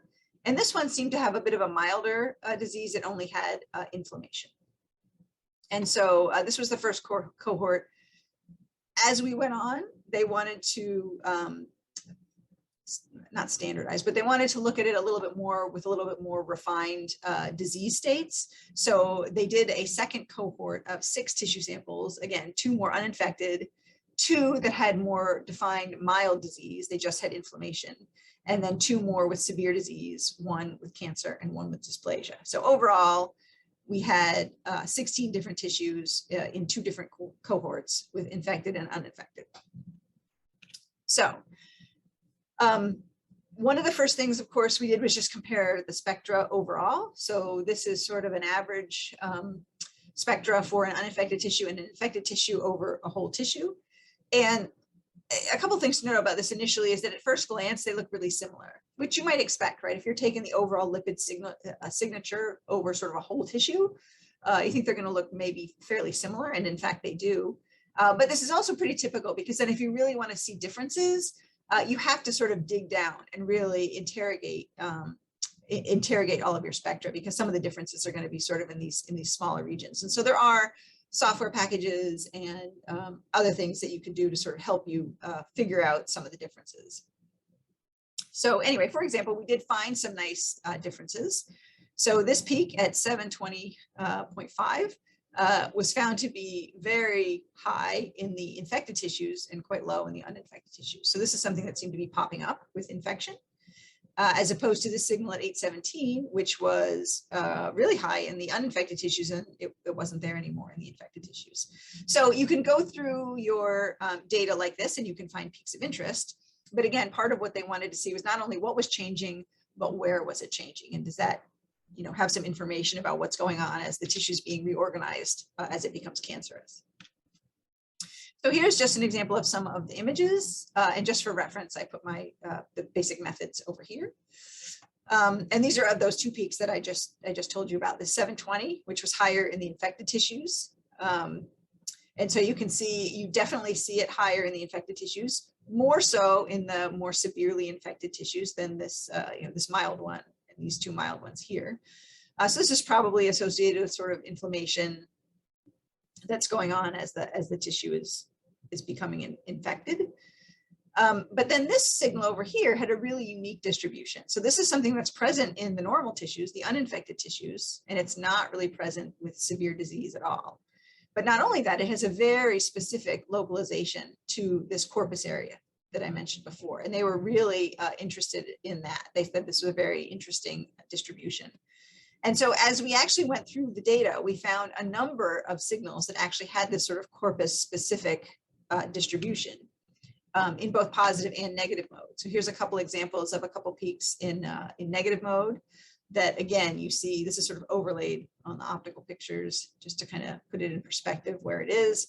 And this one seemed to have a bit of a milder disease. It only had inflammation. And so this was the first cohort. As we went on, they wanted to not standardize, but they wanted to look at it a little bit more with a little bit more refined disease states. So they did a second cohort of 6 tissue samples, again, 2 more uninfected, 2 that had more defined mild disease, they just had inflammation, and then 2 more with severe disease, 1 with cancer and 1 with dysplasia. So overall, we had 16 different tissues in 2 different cohorts with infected and uninfected. So one of the first things, of course, we did was just compare the spectra overall. So this is sort of an average spectra for an uninfected tissue and an infected tissue over a whole tissue. And a couple of things to note about this initially is that at first glance, they look really similar, which you might expect, right? If you're taking the overall lipid signature over sort of a whole tissue, you think they're going to look maybe fairly similar. And in fact, they do. But this is also pretty typical because then if you really want to see differences, you have to sort of dig down and really interrogate all of your spectra, because some of the differences are going to be sort of in these smaller regions. And so there are software packages and other things that you can do to sort of help you figure out some of the differences. So anyway, for example, we did find some nice differences. So this peak at 720.5 was found to be very high in the infected tissues and quite low in the uninfected tissues. So this is something that seemed to be popping up with infection, as opposed to the signal at 817, which was really high in the uninfected tissues, and it wasn't there anymore in the infected tissues. So you can go through your data like this and you can find peaks of interest. But again, part of what they wanted to see was not only what was changing, but where was it changing? And does that have some information about what's going on as the tissue is being reorganized as it becomes cancerous. So here's just an example of some of the images, and just for reference, I put my the basic methods over here. And these are of those 2 peaks that I just told you about. The 720, which was higher in the infected tissues, and so you can see, you definitely see it higher in the infected tissues, more so in the more severely infected tissues than this this mild one. These 2 mild ones here. So this is probably associated with sort of inflammation that's going on as the tissue is becoming infected. But then this signal over here had a really unique distribution. So this is something that's present in the normal tissues, the uninfected tissues, and it's not really present with severe disease at all. But not only that, it has a very specific localization to this corpus area that I mentioned before. And they were really interested in that. They said this was a very interesting distribution. And so as we actually went through the data, we found a number of signals that actually had this sort of corpus-specific distribution in both positive and negative mode. So here's a couple examples of a couple peaks in negative mode that, again, you see this is sort of overlaid on the optical pictures just to kind of put it in perspective where it is.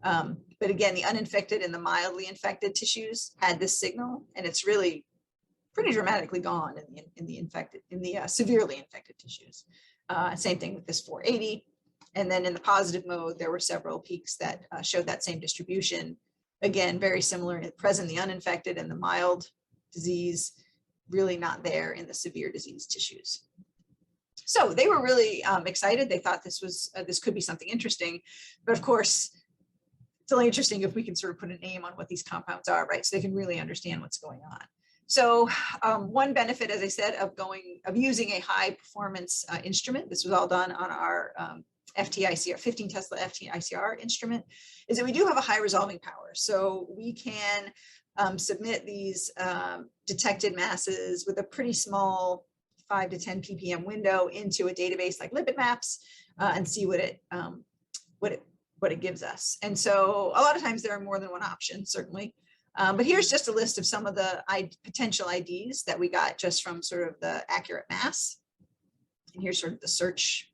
But again, the uninfected and the mildly infected tissues had this signal, and it's really pretty dramatically gone in the severely infected tissues. Same thing with this 480. And then in the positive mode, there were several peaks that showed that same distribution. Again, very similar, present in the uninfected and the mild disease, really not there in the severe disease tissues. So they were really excited. They thought this could be something interesting, but of course, it's only interesting if we can sort of put a name on what these compounds are, right? So they can really understand what's going on. So one benefit, as I said, of using a high performance instrument, this was all done on our FTICR, 15 Tesla FTICR instrument, is that we do have a high resolving power. So we can submit these detected masses with a pretty small 5 to 10 ppm window into a database like lipid maps and see what it gives us. And so a lot of times there are more than one option, certainly. But here's just a list of some of the potential IDs that we got just from sort of the accurate mass. And here's sort of the search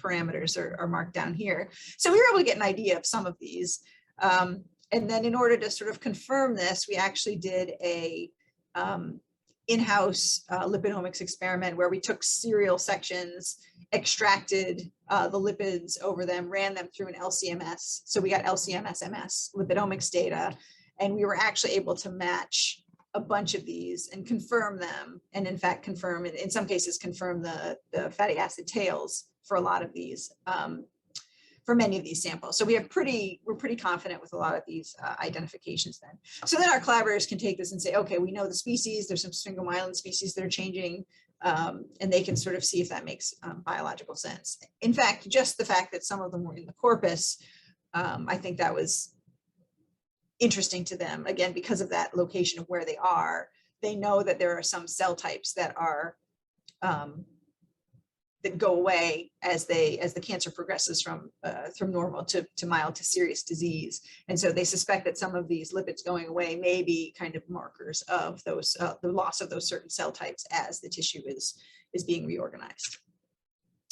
parameters are marked down here. So we were able to get an idea of some of these. And then in order to sort of confirm this, we actually did a in-house lipidomics experiment where we took serial sections, extracted the lipids over them, ran them through an LCMS. So we got LCMS-MS lipidomics data, and we were actually able to match a bunch of these and confirm them. And in fact, confirm, in some cases, confirm the fatty acid tails for a lot of these, for many of these samples. So we're pretty confident with a lot of these identifications then. So then our collaborators can take this and say, okay, we know the species, there's some sphingomyelin species that are changing, and they can sort of see if that makes biological sense. In fact, just the fact that some of them were in the corpus, I think that was interesting to them, again, because of that location of where they are. They know that there are some cell types that are that go away as the cancer progresses from normal to mild to serious disease. And so they suspect that some of these lipids going away may be kind of markers of those the loss of those certain cell types as the tissue is being reorganized.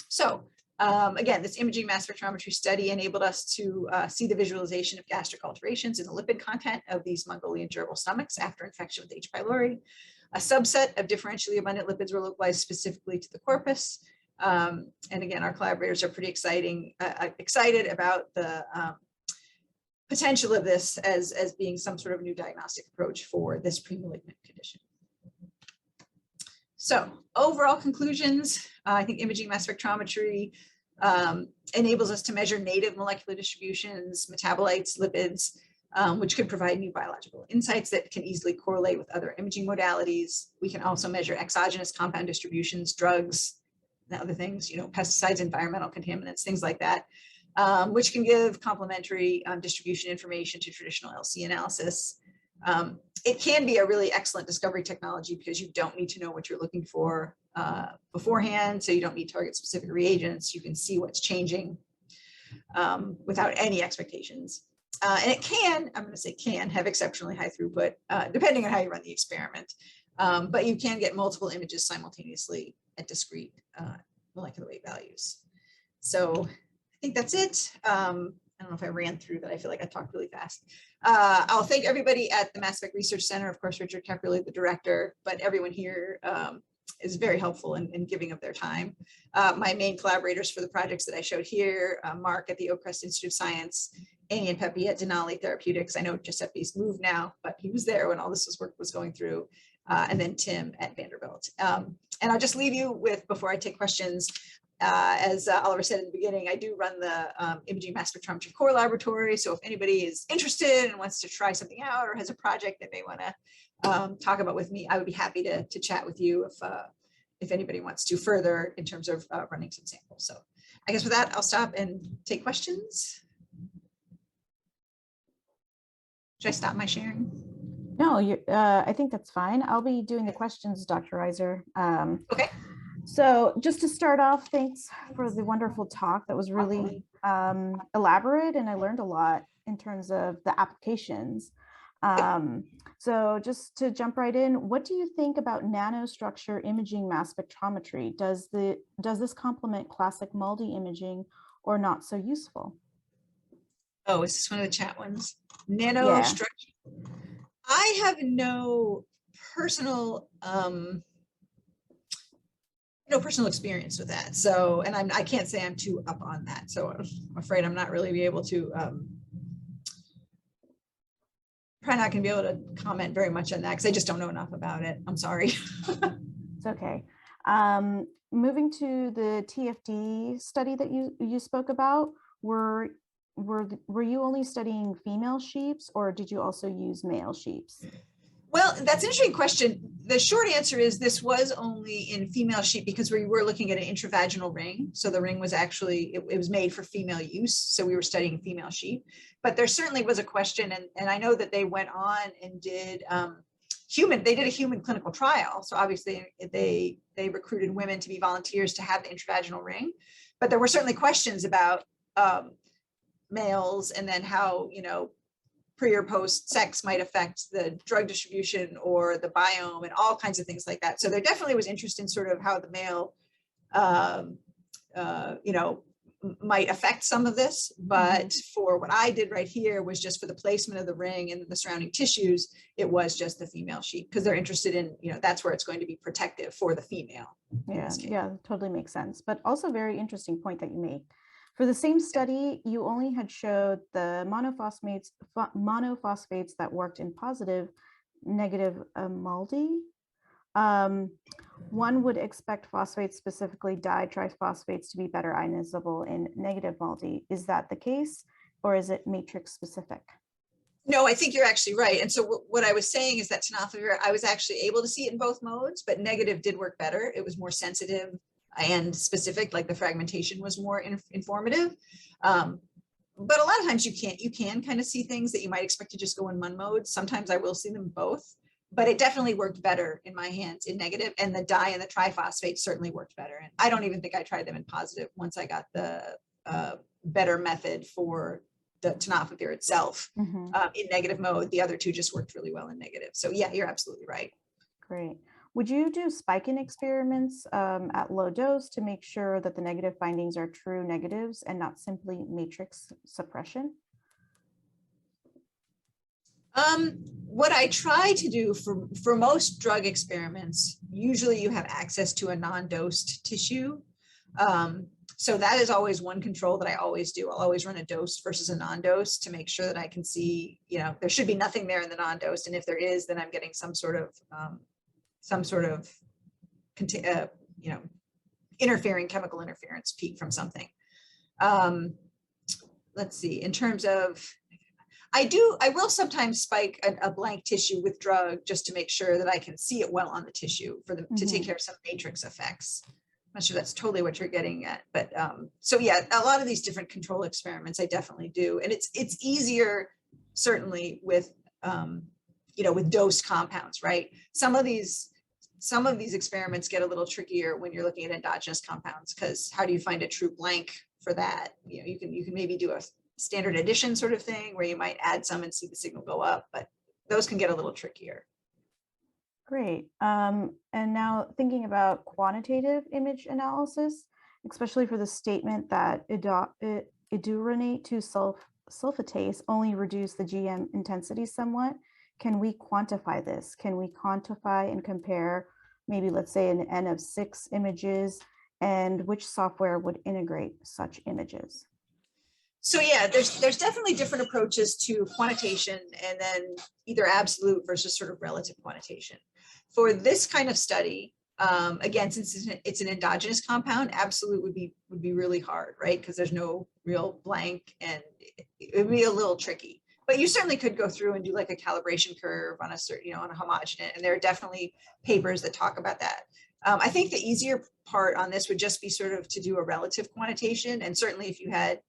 So again, this imaging mass spectrometry study enabled us to see the visualization of gastric alterations in the lipid content of these Mongolian gerbil stomachs after infection with H. pylori. A subset of differentially abundant lipids were localized specifically to the corpus. And again, our collaborators are pretty excited about the potential of this as being some sort of new diagnostic approach for this pre-malignant condition. So overall conclusions, I think imaging mass spectrometry enables us to measure native molecular distributions, metabolites, lipids, which could provide new biological insights that can easily correlate with other imaging modalities. We can also measure exogenous compound distributions, drugs, and other things, pesticides, environmental contaminants, things like that, which can give complementary distribution information to traditional LC analysis. It can be a really excellent discovery technology because you don't need to know what you're looking for beforehand, so you don't need target-specific reagents. You can see what's changing without any expectations. And it can, I'm going to say can, have exceptionally high throughput, depending on how you run the experiment. But you can get multiple images simultaneously at discrete molecular weight values. So I think that's it. I don't know if I ran through that. I feel like I talked really fast. I'll thank everybody at the Mass Spec Research Center, of course, Richard Caprelli, the director, but everyone here is very helpful in giving up their time. My main collaborators for the projects that I showed here, Mark at the Oakcrest Institute of Science, Annie and Pepe at Denali Therapeutics. I know Giuseppe's moved now, but he was there when all this work was going through. And then Tim at Vanderbilt. And I'll just leave you with, before I take questions, as Oliver said in the beginning, I do run the Imaging Mass Spectrometry Core Laboratory. So if anybody is interested and wants to try something out or has a project that they want to talk about with me, I would be happy to chat with you if anybody wants to further in terms of running some samples. So I guess with that, I'll stop and take questions. Should I stop my sharing? No, I think that's fine. I'll be doing the questions, Dr. Reyzer. Okay. So just to start off, thanks for the wonderful talk. That was really elaborate, and I learned a lot in terms of the applications. So just to jump right in, what do you think about nanostructure imaging mass spectrometry? Does this complement classic MALDI imaging or not so useful? Oh, is this one of the chat ones? Nanostructure. Yeah. I have no personal experience with that. So, and I can't say I'm too up on that. So I'm afraid I'm not really be able to, probably not gonna be able to comment very much on that because I just don't know enough about it. I'm sorry. It's okay. Moving to the TFD study that you spoke about, were you only studying female sheeps or did you also use male sheeps? Well, that's an interesting question. The short answer is this was only in female sheep because we were looking at an intravaginal ring. So the ring was actually, it was made for female use. So we were studying female sheep, but there certainly was a question. And I know that they went on and did they did a human clinical trial. So obviously they recruited women to be volunteers to have the intravaginal ring, but there were certainly questions about males and then how, pre or post sex might affect the drug distribution or the biome and all kinds of things like that. So there definitely was interest in sort of how the male, might affect some of this. But for what I did right here was just for the placement of the ring and the surrounding tissues, it was just the female sheep because they're interested in, that's where it's going to be protective for the female. Yeah, totally makes sense. But also very interesting point that you make. For the same study, you only had showed the monophosphates that worked in positive, negative MALDI. One would expect phosphates, specifically ditryphosphates, to be better ionizable in negative MALDI. Is that the case, or is it matrix specific? No, I think you're actually right. And so what I was saying is that tenofovir, I was actually able to see it in both modes, but negative did work better. It was more sensitive and specific, like the fragmentation was more informative. But a lot of times you can kind of see things that you might expect to just go in one mode. Sometimes I will see them both, but it definitely worked better in my hands in negative, and the dye and the triphosphate certainly worked better. And I don't even think I tried them in positive once I got the better method for the tenofovir itself in negative mode. The other two just worked really well in negative. So yeah, you're absolutely right. Great. Would you do spiking experiments at low dose to make sure that the negative findings are true negatives and not simply matrix suppression? What I try to do for most drug experiments, usually you have access to a non-dosed tissue. So that is always one control that I always do. I'll always run a dose versus a non-dose to make sure that I can see, there should be nothing there in the non-dosed. And if there is, then I'm getting some sort of interfering chemical interference peak from something. Let's see, in terms of, I will sometimes spike a blank tissue with drug just to make sure that I can see it well on the tissue to take care of some matrix effects. I'm not sure that's totally what you're getting at, but so yeah, a lot of these different control experiments I definitely do. And it's easier certainly with, with dosed compounds, right? Some of these experiments get a little trickier when you're looking at endogenous compounds, because how do you find a true blank for that? You can maybe do a standard addition sort of thing where you might add some and see the signal go up, but those can get a little trickier. Great. And now thinking about quantitative image analysis, especially for the statement that iduronate to sulfatase only reduce the GM intensity somewhat. Can we quantify this? Can we quantify and compare maybe, let's say, an N of 6 images, and which software would integrate such images? So yeah, there's definitely different approaches to quantitation, and then either absolute versus sort of relative quantitation. For this kind of study, again, since it's an endogenous compound, absolute would be really hard, right? Because there's no real blank, and it would be a little tricky. But you certainly could go through and do like a calibration curve on a certain, on a homogeneous, and there are definitely papers that talk about that. I think the easier part on this would just be sort of to do a relative quantitation, and certainly if you had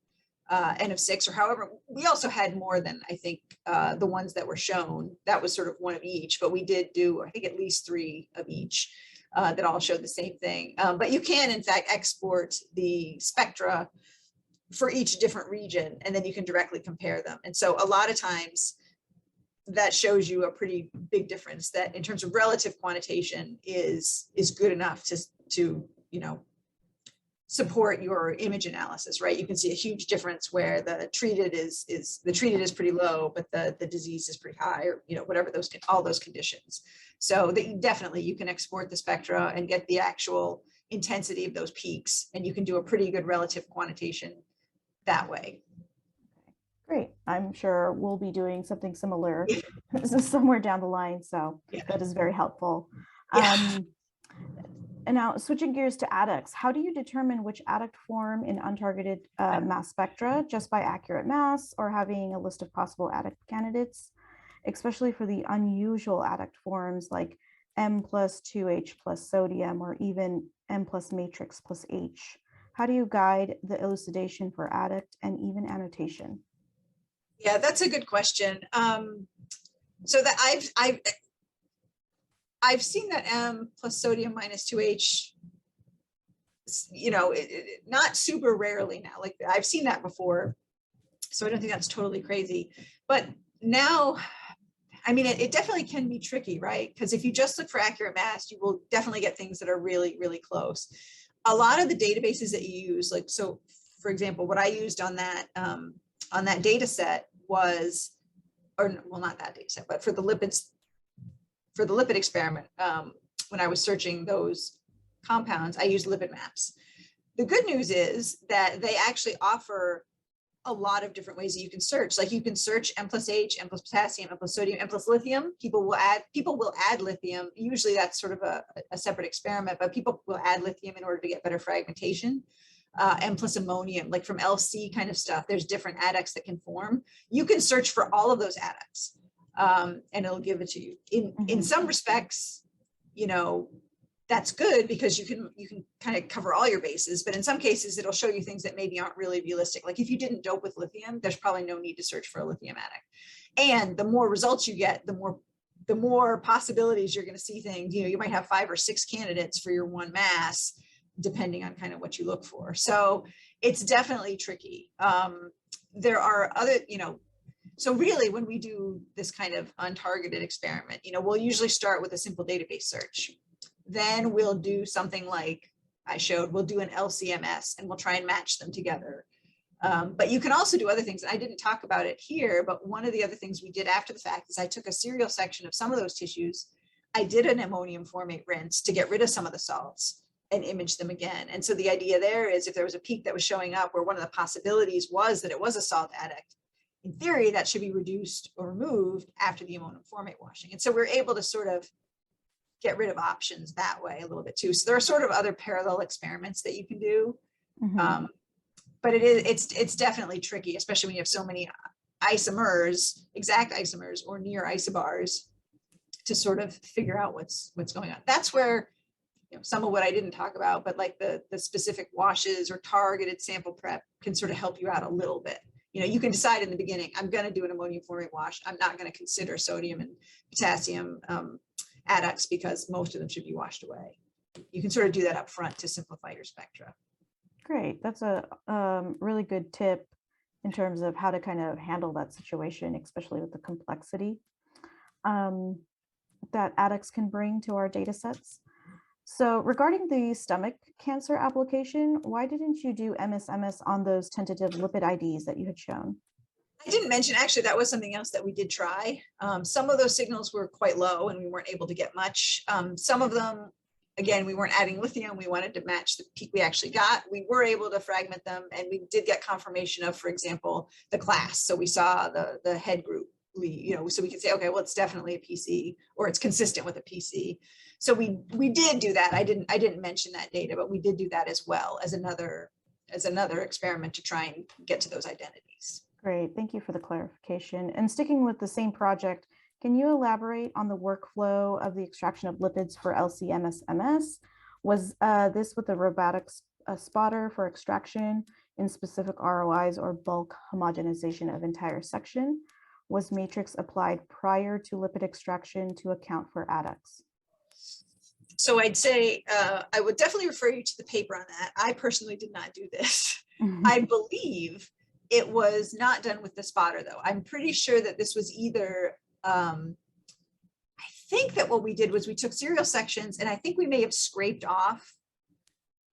N of 6 or however, we also had more than I think the ones that were shown. That was sort of one of each, but we did do I think at least 3 of each that all showed the same thing. But you can in fact export the spectra for each different region, and then you can directly compare them. And so a lot of times that shows you a pretty big difference that in terms of relative quantitation is good enough to support your image analysis, right? You can see a huge difference where the treated is pretty low, but the disease is pretty high, or whatever all those conditions. So that definitely you can export the spectra and get the actual intensity of those peaks, and you can do a pretty good relative quantitation that way. Great. I'm sure we'll be doing something similar somewhere down the line. So yeah, that is very helpful. Yeah. And now switching gears to adducts, how do you determine which adduct form in untargeted mass spectra just by accurate mass or having a list of possible adduct candidates, especially for the unusual adduct forms like M plus 2H plus sodium or even M plus matrix plus H? How do you guide the elucidation for adduct and even annotation? Yeah, that's a good question. So that I've seen that M plus sodium minus 2H, not super rarely now. Like I've seen that before, so I don't think that's totally crazy. But now, I mean, it definitely can be tricky, right? Because if you just look for accurate mass, you will definitely get things that are really, really close. A lot of the databases that you use, like, so for example, what I used on that data set was, or well, not that data set, but for the lipid experiment, when I was searching those compounds, I used lipid maps. The good news is that they actually offer a lot of different ways that you can search. Like you can search M plus H, M plus potassium, M plus sodium, M plus lithium. People will add lithium. Usually that's sort of a separate experiment, but people will add lithium in order to get better fragmentation. M plus ammonium, like from LC kind of stuff. There's different adducts that can form. You can search for all of those adducts, and it'll give it to you. In some respects, that's good because you can kind of cover all your bases, but in some cases it'll show you things that maybe aren't really realistic. Like if you didn't dope with lithium, there's probably no need to search for a lithium addict. And the more results you get, the more possibilities you're going to see things. You know, you might have 5 or 6 candidates for your one mass, depending on kind of what you look for. So it's definitely tricky. There are other, you know, so really when we do this kind of untargeted experiment, you know, we'll usually start with a simple database search. Then we'll do something like I showed, we'll do an LCMS and we'll try and match them together. But you can also do other things. I didn't talk about it here, but one of the other things we did after the fact is I took a serial section of some of those tissues. I did an ammonium formate rinse to get rid of some of the salts and image them again. And so the idea there is if there was a peak that was showing up where one of the possibilities was that it was a salt addict, in theory, that should be reduced or removed after the ammonium formate washing. And so we're able to sort of get rid of options that way a little bit too. So there are sort of other parallel experiments that you can do. But it's definitely tricky, especially when you have so many isomers, exact isomers or near isobars to sort of figure out what's going on. That's where, you know, some of what I didn't talk about, but like the specific washes or targeted sample prep can sort of help you out a little bit. You know, you can decide in the beginning, I'm going to do an ammonium formate wash. I'm not going to consider sodium and potassium adducts because most of them should be washed away. You can sort of do that up front to simplify your spectra. Great. That's a really good tip in terms of how to kind of handle that situation, especially with the complexity that addicts can bring to our data sets. So regarding the stomach cancer application, why didn't you do MSMS on those tentative lipid IDs that you had shown? I didn't mention, actually, that was something else that we did try. Some of those signals were quite low and we weren't able to get much. Some of them, again, we weren't adding lithium. We wanted to match the peak we actually got. We were able to fragment them and we did get confirmation of, for example, the class. So we saw the head group, you know, so we could say, okay, well, it's definitely a PC or it's consistent with a PC. So we did do that. I didn't mention that data, but we did do that as well as another experiment to try and get to those identities. Great, thank you for the clarification. And sticking with the same project, can you elaborate on the workflow of the extraction of lipids for LC-MS-MS? Was this with a robotic spotter for extraction in specific ROIs or bulk homogenization of entire section? Was matrix applied prior to lipid extraction to account for adducts? So I'd say I would definitely refer you to the paper on that. I personally did not do this. I believe it was not done with the spotter though. I'm pretty sure that this was either, I think that what we did was we took serial sections and I think we may have scraped off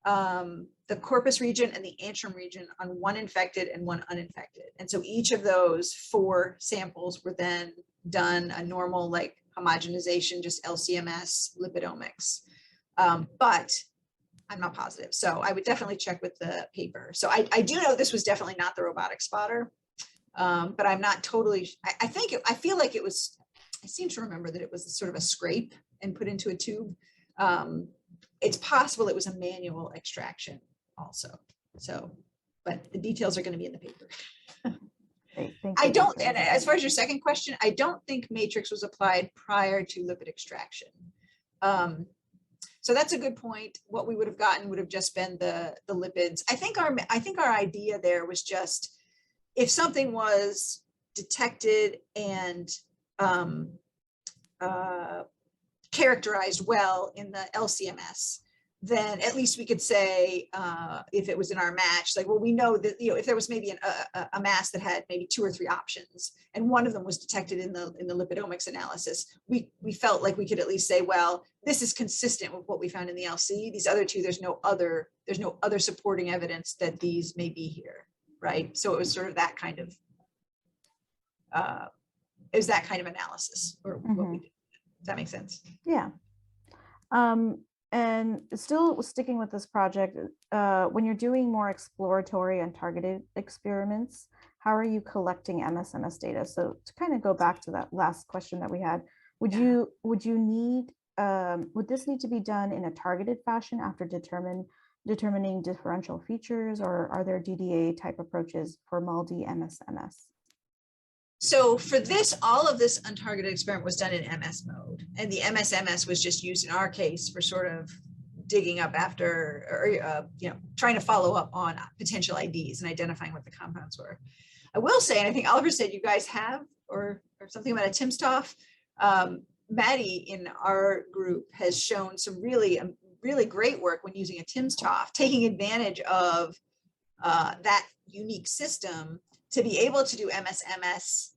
the corpus region and the antrum region on one infected and one uninfected. And so each of those 4 samples were then done a normal like homogenization, just LCMS lipidomics. But I'm not positive. So I would definitely check with the paper. So I do know this was definitely not the robotic spotter, but I'm not totally, I feel like it was, I seem to remember that it was sort of a scrape and put into a tube. It's possible it was a manual extraction also. So, but the details are going to be in the paper. Great, I don't, and as far as your second question, I don't think matrix was applied prior to lipid extraction. So that's a good point. What we would have gotten would have just been the lipids. I think our idea there was just if something was detected and characterized well in the LCMS, then at least we could say if it was in our match, like, well, we know that, you know, if there was maybe a mass that had maybe 2 or 3 options and one of them was detected in the lipidomics analysis, we felt like we could at least say, well, this is consistent with what we found in the LC. These other 2, there's no other supporting evidence that these may be here, right? So it was sort of that kind of analysis or what we did. Does that make sense? Yeah. And still sticking with this project, when you're doing more exploratory and targeted experiments, how are you collecting MSMS data? So to kind of go back to that last question that we had, would this need to be done in a targeted fashion after determining differential features, or are there DDA type approaches for MALDI MSMS? So for this, all of this untargeted experiment was done in MS mode, and the MS was just used in our case for sort of digging up after, or trying to follow up on potential IDs and identifying what the compounds were. I will say, and I think Oliver said you guys have, or something about a timsTOF. Maddie in our group has shown some really great work when using a timsTOF, taking advantage of that unique system to be able to do MS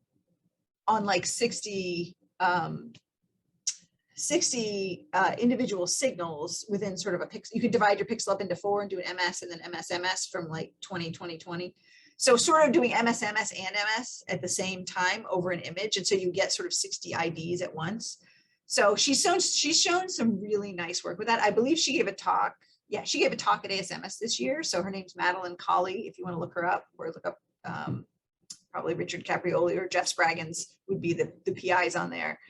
on like 60 individual signals within sort of a pixel. You could divide your pixel up into 4 and do an MS and then MS from like 20. So sort of doing MS and MS at the same time over an image. And so you get sort of 60 IDs at once. So she's shown some really nice work with that. I believe she gave a talk. Yeah, she gave a talk at ASMS this year. So her name's Madeline Colley, if you want to look her up, or look up probably Richard Caprioli or Jeff Spraggins would be the PIs on there.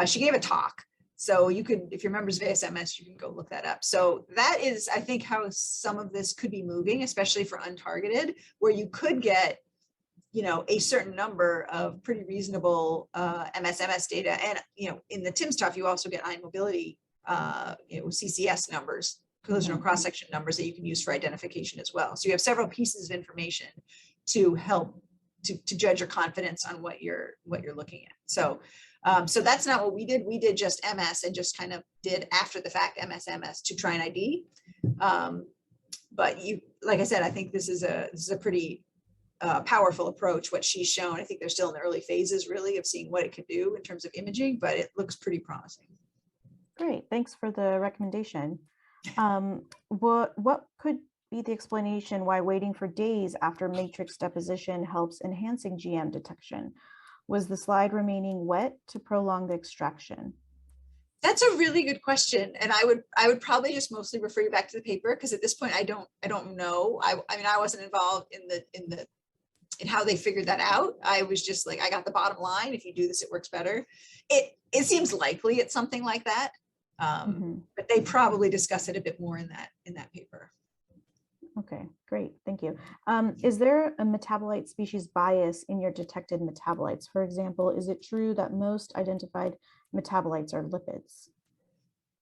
She gave a talk. So you could, if you're members of ASMS, you can go look that up. So that is, I think, how some of this could be moving, especially for untargeted, where you could get, a certain number of pretty reasonable MS data. And, in the timsTOF, you also get ion mobility, CCS numbers, collisional cross-section numbers that you can use for identification as well. So you have several pieces of information to help to judge your confidence on what you're looking at. So that's not what we did. We did just MS and just kind of did after the fact MS to try and ID. But like I said, I think this is a pretty powerful approach, what she's shown. I think they're still in the early phases really of seeing what it can do in terms of imaging, but it looks pretty promising. Great, thanks for the recommendation. What could be the explanation why waiting for days after matrix deposition helps enhancing GM detection? Was the slide remaining wet to prolong the extraction? That's a really good question, and I would probably just mostly refer you back to the paper, because at this point I don't know. I mean, I wasn't involved in how they figured that out. I was just like, I got the bottom line. If you do this, it works better. It seems likely it's something like that, but they probably discuss it a bit more in that paper. Okay, great, thank you. Is there a metabolite species bias in your detected metabolites? For example, is it true that most identified metabolites are lipids?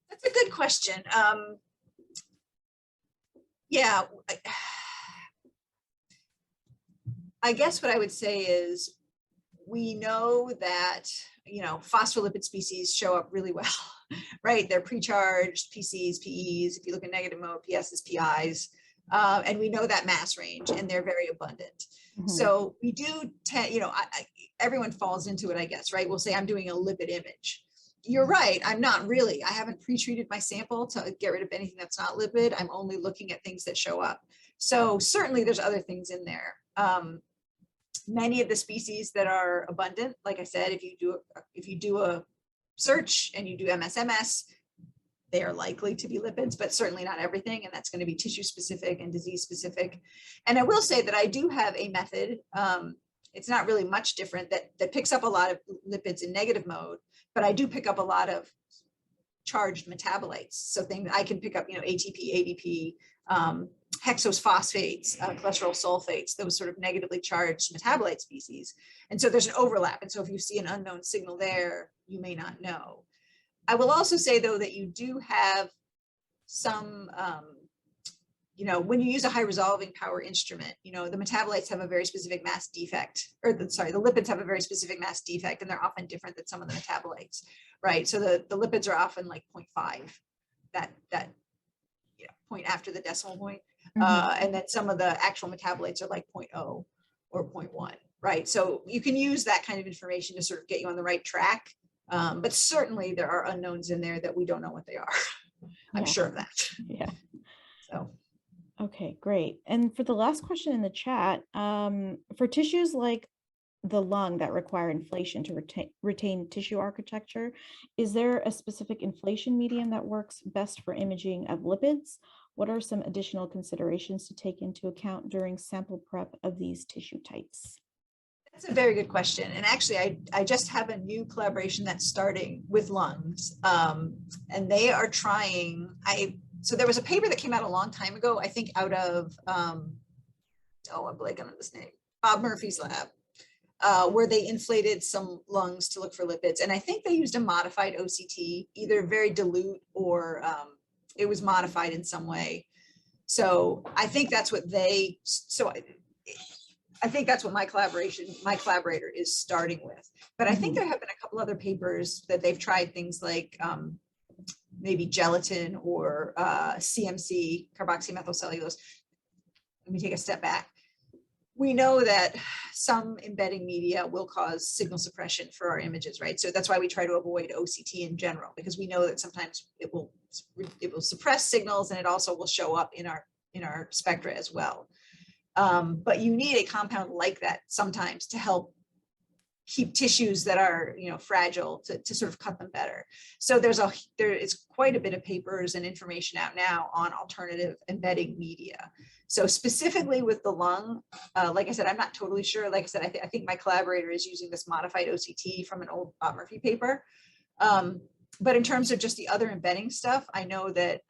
That's a good question. Yeah, I guess what I would say is we know that, phospholipid species show up really well, right? They're precharged, PCs, PEs. If you look at negative mode, PSs, PIs. And we know that mass range, and they're very abundant. So we do tend, everyone falls into it, I guess, right? We'll say I'm doing a lipid image. You're right, I'm not really. I haven't pre-treated my sample to get rid of anything that's not lipid. I'm only looking at things that show up. So certainly there's other things in there. Many of the species that are abundant, like I said, if you do a search and you do MS, they are likely to be lipids, but certainly not everything. And that's going to be tissue specific and disease specific. And I will say that I do have a method. It's not really much different that picks up a lot of lipids in negative mode, but I do pick up a lot of charged metabolites. So things I can pick up, ATP, ADP, hexose phosphates, cholesterol sulfates, those sort of negatively charged metabolite species. And so there's an overlap. And so if you see an unknown signal there, you may not know. I will also say, though, that you do have some, when you use a high resolving power instrument, the metabolites have a very specific mass defect, the lipids have a very specific mass defect, and they're often different than some of the metabolites, right? So the lipids are often like 0.5, that point after the decimal point. And then some of the actual metabolites are like 0.0 or 0.1, right? So you can use that kind of information to sort of get you on the right track. But certainly there are unknowns in there that we don't know what they are. I'm sure of that. Yeah. So. Okay, great. And for the last question in the chat, for tissues like the lung that require inflation to retain tissue architecture, is there a specific inflation medium that works best for imaging of lipids? What are some additional considerations to take into account during sample prep of these tissue types? That's a very good question. And actually, I just have a new collaboration that's starting with lungs. And they are trying, so there was a paper that came out a long time ago, I think out of, I'm blanking on this name, Bob Murphy's lab. where they inflated some lungs to look for lipids. And I think they used a modified OCT, either very dilute or it was modified in some way. So I think that's what I think that's what my collaborator is starting with. But I think there have been a couple other papers that they've tried things like maybe gelatin or CMC, carboxymethylcellulose. Let me take a step back. We know that some embedding media will cause signal suppression for our images, right? So that's why we try to avoid OCT in general, because we know that sometimes it will suppress signals, and it also will show up in our spectra as well. But you need a compound like that sometimes to help keep tissues that are, fragile to sort of cut them better. So there is quite a bit of papers and information out now on alternative embedding media. So specifically with the lung, like I said, I'm not totally sure. Like I said, I think my collaborator is using this modified OCT from an old Murphy paper. But in terms of just the other embedding stuff, I know that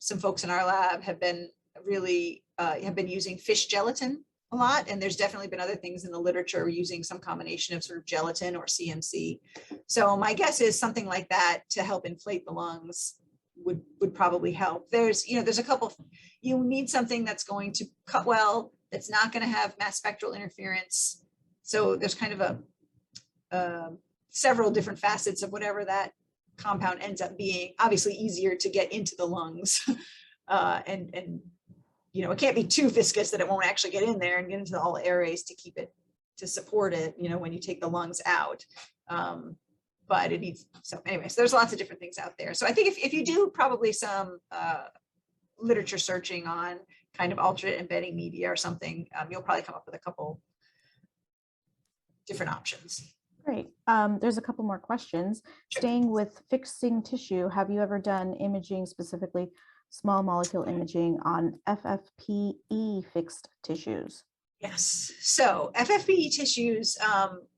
some folks in our lab have been using fish gelatin a lot, and there's definitely been other things in the literature using some combination of sort of gelatin or CMC. So my guess is something like that to help inflate the lungs would probably help. There's a couple, you need something that's going to cut well, that's not going to have mass spectral interference. So there's kind of several different facets of whatever that compound ends up being. Obviously easier to get into the lungs, and it can't be too viscous that it won't actually get in there and get into all the airways to keep it, to support it, when you take the lungs out. But it needs, so anyways, there's lots of different things out there. So I think if you do probably some literature searching on kind of alternate embedding media or something, you'll probably come up with a couple different options. Great. There's a couple more questions. Sure. Staying with fixing tissue, have you ever done imaging, specifically small molecule imaging, on FFPE fixed tissues? Yes. So FFPE tissues,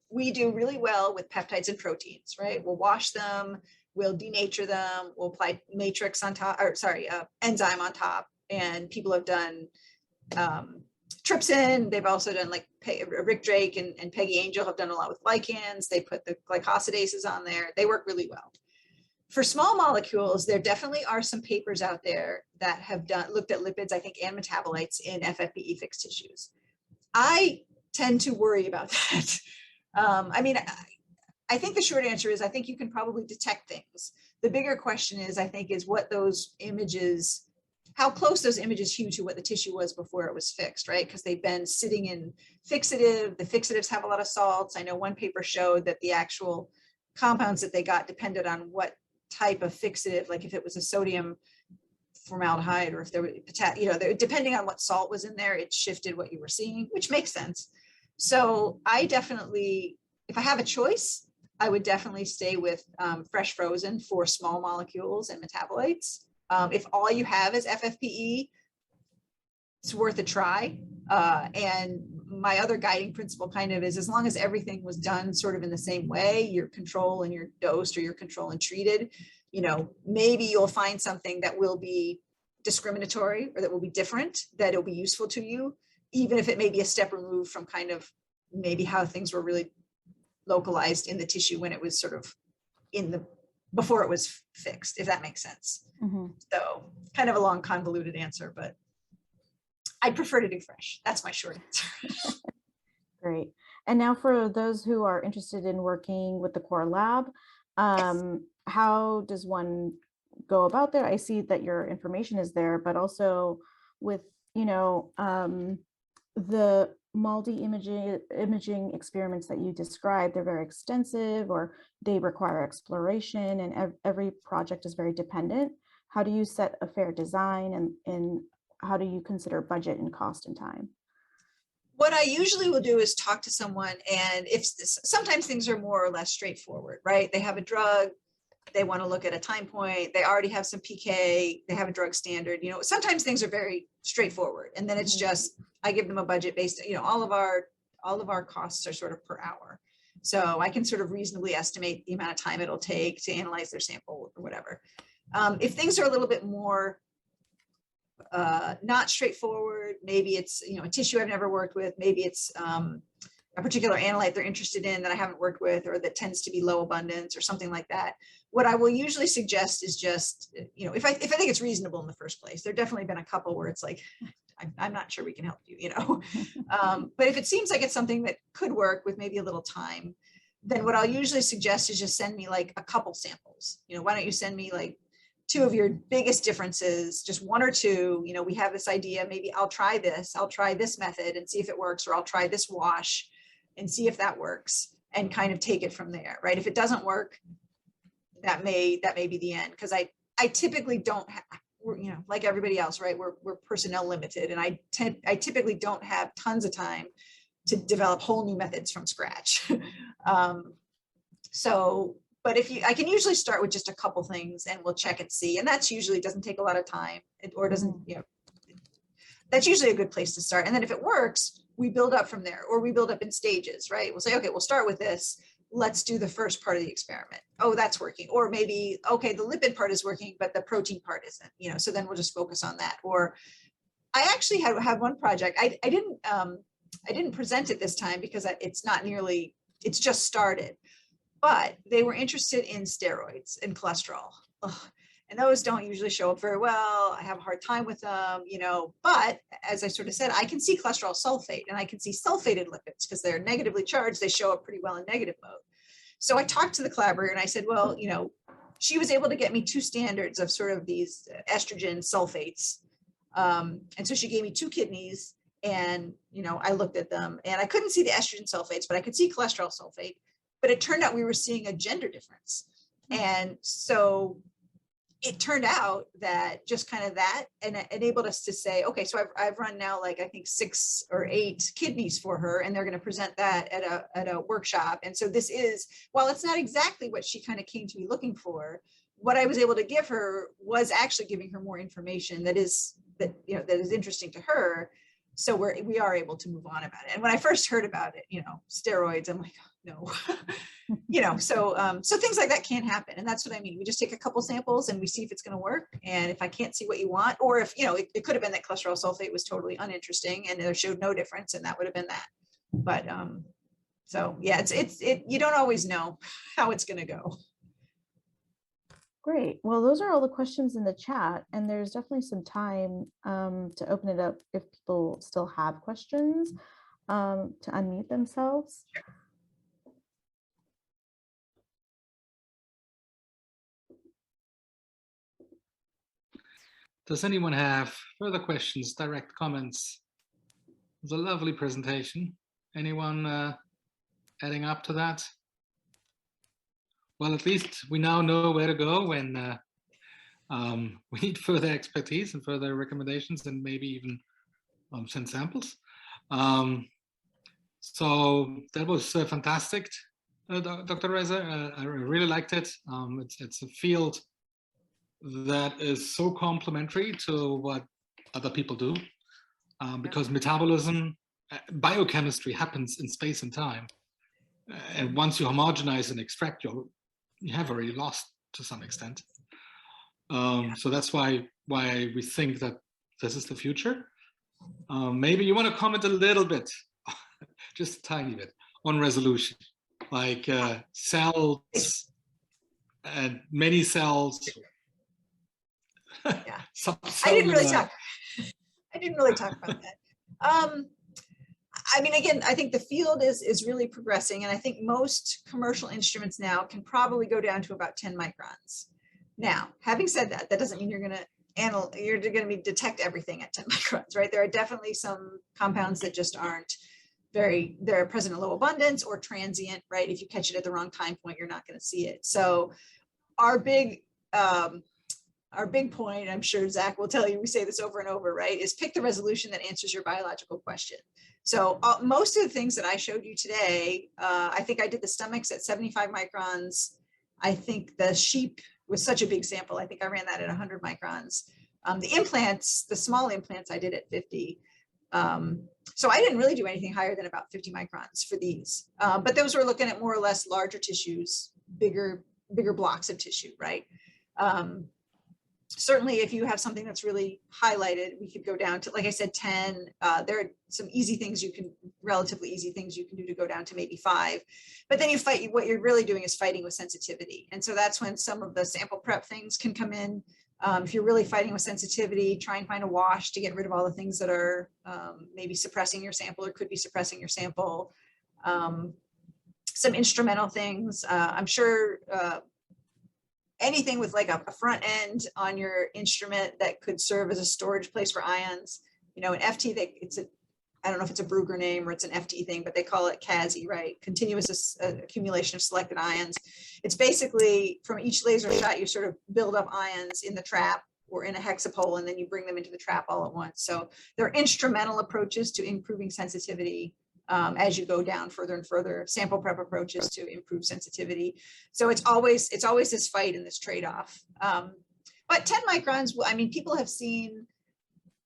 we do really well with peptides and proteins, right? We'll wash them, we'll denature them, we'll apply matrix on top, enzyme on top. And people have done trypsin. They've also done, like Rick Drake and Peggy Angel have done a lot with glycans. They put the glycosidases on there. They work really well. For small molecules, there definitely are some papers out there that have looked at lipids, I think, and metabolites in FFPE fixed tissues. I tend to worry about that. I think the short answer is I think you can probably detect things. The bigger question is, I think, is what those images, how close those images hew to what the tissue was before it was fixed, right? Because they've been sitting in fixative. The fixatives have a lot of salts. I know one paper showed that the actual compounds that they got depended on what type of fixative, like if it was a sodium formaldehyde or if there was depending on what salt was in there, it shifted what you were seeing, which makes sense. So I definitely, if I have a choice, I would definitely stay with fresh frozen for small molecules and metabolites. If all you have is FFPE, it's worth a try. And my other guiding principle kind of is, as long as everything was done sort of in the same way, your control and your dosed or your control and treated, maybe you'll find something that will be discriminatory or that will be different, that it'll be useful to you, even if it may be a step removed from kind of maybe how things were really localized in the tissue when it was sort of before it was fixed, if that makes sense. Mm-hmm. So kind of a long convoluted answer, but I'd prefer to do fresh. That's my short answer. Great. And now for those who are interested in working with the core lab, Yes. How does one go about there? I see that your information is there, but also with, the MALDI imaging experiments that you described, they're very extensive, or they require exploration, and every project is very dependent. How do you set a fair design, and how do you consider budget and cost and time? What I usually will do is talk to someone, and sometimes things are more or less straightforward, right? They have a drug, they want to look at a time point, they already have some PK, they have a drug standard, sometimes things are very straightforward. And then it's just, I give them a budget based, all of our costs are sort of per hour. So I can sort of reasonably estimate the amount of time it'll take to analyze their sample or whatever. If things are a little bit more not straightforward, maybe it's, a tissue I've never worked with, maybe it's a particular analyte they're interested in that I haven't worked with, or that tends to be low abundance or something like that, what I will usually suggest is just, you know, if I think it's reasonable in the first place. There definitely been a couple where it's like, I'm not sure we can help you, you know. But if it seems like it's something that could work with maybe a little time, then what I'll usually suggest is just send me like a couple samples. You know, why don't you send me like 2 of your biggest differences, just 1 or 2, you know, we have this idea, maybe I'll try this method and see if it works, or I'll try this wash and see if that works, and kind of take it from there, right? If it doesn't work, that may be the end, because I typically don't have, you know, like everybody else, right? We're personnel limited, and I typically don't have tons of time to develop whole new methods from scratch. But I can usually start with just a couple things and we'll check and see. And that's usually doesn't take a lot of time, or doesn't, you know, that's usually a good place to start. And then if it works, we build up from there, or we build up in stages, right? We'll say, okay, we'll start with this. Let's do the first part of the experiment. Oh, that's working. Or maybe, okay, the lipid part is working, but the protein part isn't, you know, so then we'll just focus on that. Or I actually have one project. I didn't present it this time because it's just started, but they were interested in steroids and cholesterol. Ugh. And those don't usually show up very well. I have a hard time with them, you know, but as I sort of said, I can see cholesterol sulfate and I can see sulfated lipids because they're negatively charged. They show up pretty well in negative mode. So I talked to the collaborator and I said, well, you know, she was able to get me 2 standards of sort of these estrogen sulfates. And so she gave me 2 kidneys and, you know, I looked at them and I couldn't see the estrogen sulfates, but I could see cholesterol sulfate, but it turned out we were seeing a gender difference. And so it turned out that just kind of that, and it enabled us to say, okay, so I've run now like I think 6 or 8 kidneys for her, and they're going to present that at a workshop. And so this is, while it's not exactly what she kind of came to me looking for, what I was able to give her was actually giving her more information that is interesting to her. So we are able to move on about it. And when I first heard about it, you know, steroids, I'm like, no, you know, so things like that can't happen. And that's what I mean. We just take a couple samples and we see if it's going to work. And if I can't see what you want, or if, you know, it could have been that cholesterol sulfate was totally uninteresting and there showed no difference, and that would have been that. But so yeah, you don't always know how it's going to go. Great. Well, those are all the questions in the chat, and there's definitely some time to open it up if people still have questions, to unmute themselves. Sure. Does anyone have further questions, direct comments? It was a lovely presentation. Anyone adding up to that? Well, at least we now know where to go when we need further expertise and further recommendations, and maybe even send samples. So that was fantastic, Dr. Reyzer. I really liked it. It's a field that is so complementary to what other people do, because metabolism, biochemistry happens in space and time. And once you homogenize and extract, you have already lost to some extent. So that's why we think that this is the future. Maybe you want to comment a little bit, just a tiny bit, on resolution, like cells and many cells. Yeah, I didn't really talk about that. I mean, again, I think the field is really progressing, and I think most commercial instruments now can probably go down to about 10 microns. Now, having said that, that doesn't mean you're going to detect everything at 10 microns, right? There are definitely some compounds that just aren't they're present in low abundance or transient, right? If you catch it at the wrong time point, you're not going to see it. So our big point, I'm sure Zach will tell you, we say this over and over, right, is pick the resolution that answers your biological question. So most of the things that I showed you today, I think I did the stomachs at 75 microns. I think the sheep was such a big sample. I think I ran that at 100 microns. The implants, the small implants, I did at 50. So I didn't really do anything higher than about 50 microns for these. But those were looking at more or less larger tissues, bigger blocks of tissue, right? certainly if you have something that's really highlighted, we could go down to, like I said, 10. There are some easy things relatively easy things you can do to go down to maybe 5. But then what you're really doing is fighting with sensitivity. And so that's when some of the sample prep things can come in. If you're really fighting with sensitivity, try and find a wash to get rid of all the things that are maybe suppressing your sample or could be suppressing your sample. Some instrumental things. I'm sure anything with like a front end on your instrument that could serve as a storage place for ions. You know, an FT, I don't know if it's a Brugger name or it's an FT thing, but they call it CASI, right? Continuous accumulation of selected ions. It's basically from each laser shot, you sort of build up ions in the trap or in a hexapole, and then you bring them into the trap all at once. So there are instrumental approaches to improving sensitivity as you go down further and further, sample prep approaches to improve sensitivity. So it's always this fight and this trade-off. But 10 microns, I mean, people have seen,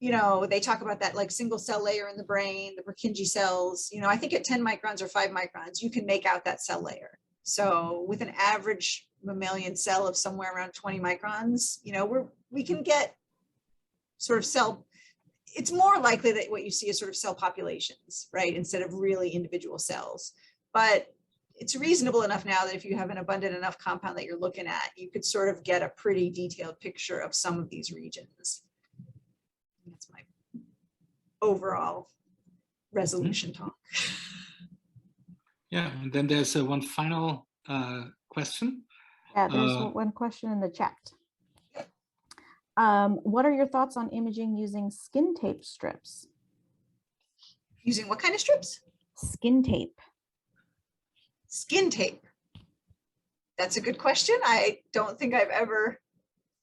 you know, they talk about that like single cell layer in the brain, the Purkinje cells. You know, I think at 10 microns or 5 microns, you can make out that cell layer. So with an average mammalian cell of somewhere around 20 microns, you know, we can get sort of cell. It's more likely that what you see is sort of cell populations, right, instead of really individual cells. But it's reasonable enough now that if you have an abundant enough compound that you're looking at, you could sort of get a pretty detailed picture of some of these regions. That's my overall resolution talk. Yeah, and then there's one final question. Yeah, there's one question in the chat. What are your thoughts on imaging using skin tape strips? Using what kind of strips? Skin tape. Skin tape. That's a good question. I don't think I've ever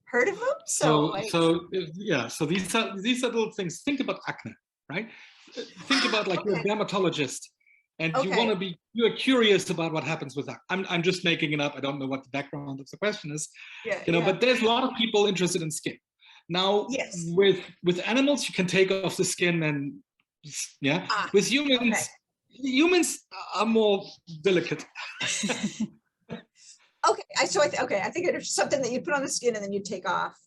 heard of them. So these are little things. Think about acne, right? Think about like you're a dermatologist and you're curious about what happens with that. I'm just making it up. I don't know what the background of the question is. But there's a lot of people interested in skin. Now, with animals, you can take off the skin and with humans, humans are more delicate. I think it's something that you put on the skin and then you take off.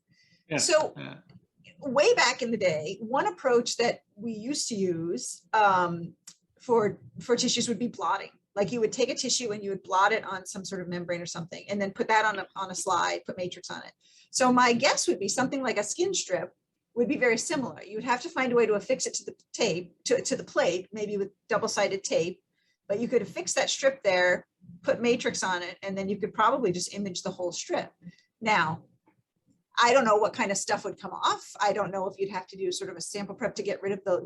Way back in the day, one approach that we used to use for tissues would be blotting. Like you would take a tissue and you would blot it on some sort of membrane or something, and then put that on a slide, put matrix on it. So my guess would be something like a skin strip would be very similar. You would have to find a way to affix it to the tape, to the plate, maybe with double-sided tape, but you could affix that strip there, put matrix on it, and then you could probably just image the whole strip. Now, I don't know what kind of stuff would come off. I don't know if you'd have to do sort of a sample prep to get rid of the,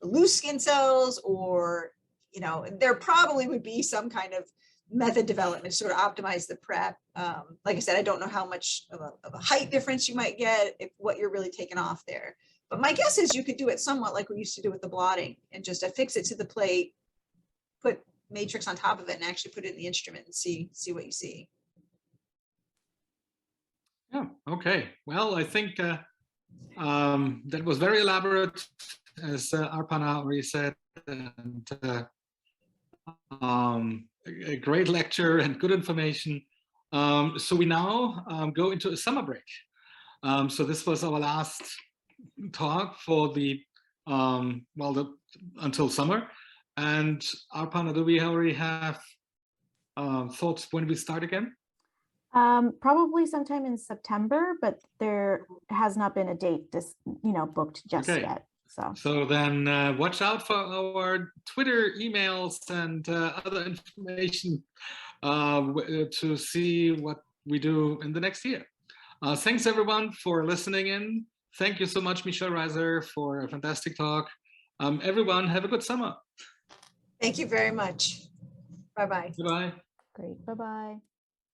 the loose skin cells, or, there probably would be some kind of method development to sort of optimize the prep. Like I said, I don't know how much of a height difference you might get, if what you're really taking off there. But my guess is you could do it somewhat like we used to do with the blotting, and just affix it to the plate, put matrix on top of it, and actually put it in the instrument and see what you see. Yeah, okay. Well, I think that was very elaborate, as Arpana already said, and a great lecture and good information. So we now go into a summer break. So this was our last talk for the until summer. And Arpana, do we already have thoughts when we start again? Probably sometime in September, but there has not been a date booked just yet. So then watch out for our Twitter emails and other information to see what we do in the next year. Thanks everyone for listening in. Thank you so much, Michelle Reyzer, for a fantastic talk. Everyone, have a good summer. Thank you very much. Bye-bye. Bye-bye. Great. Bye-bye.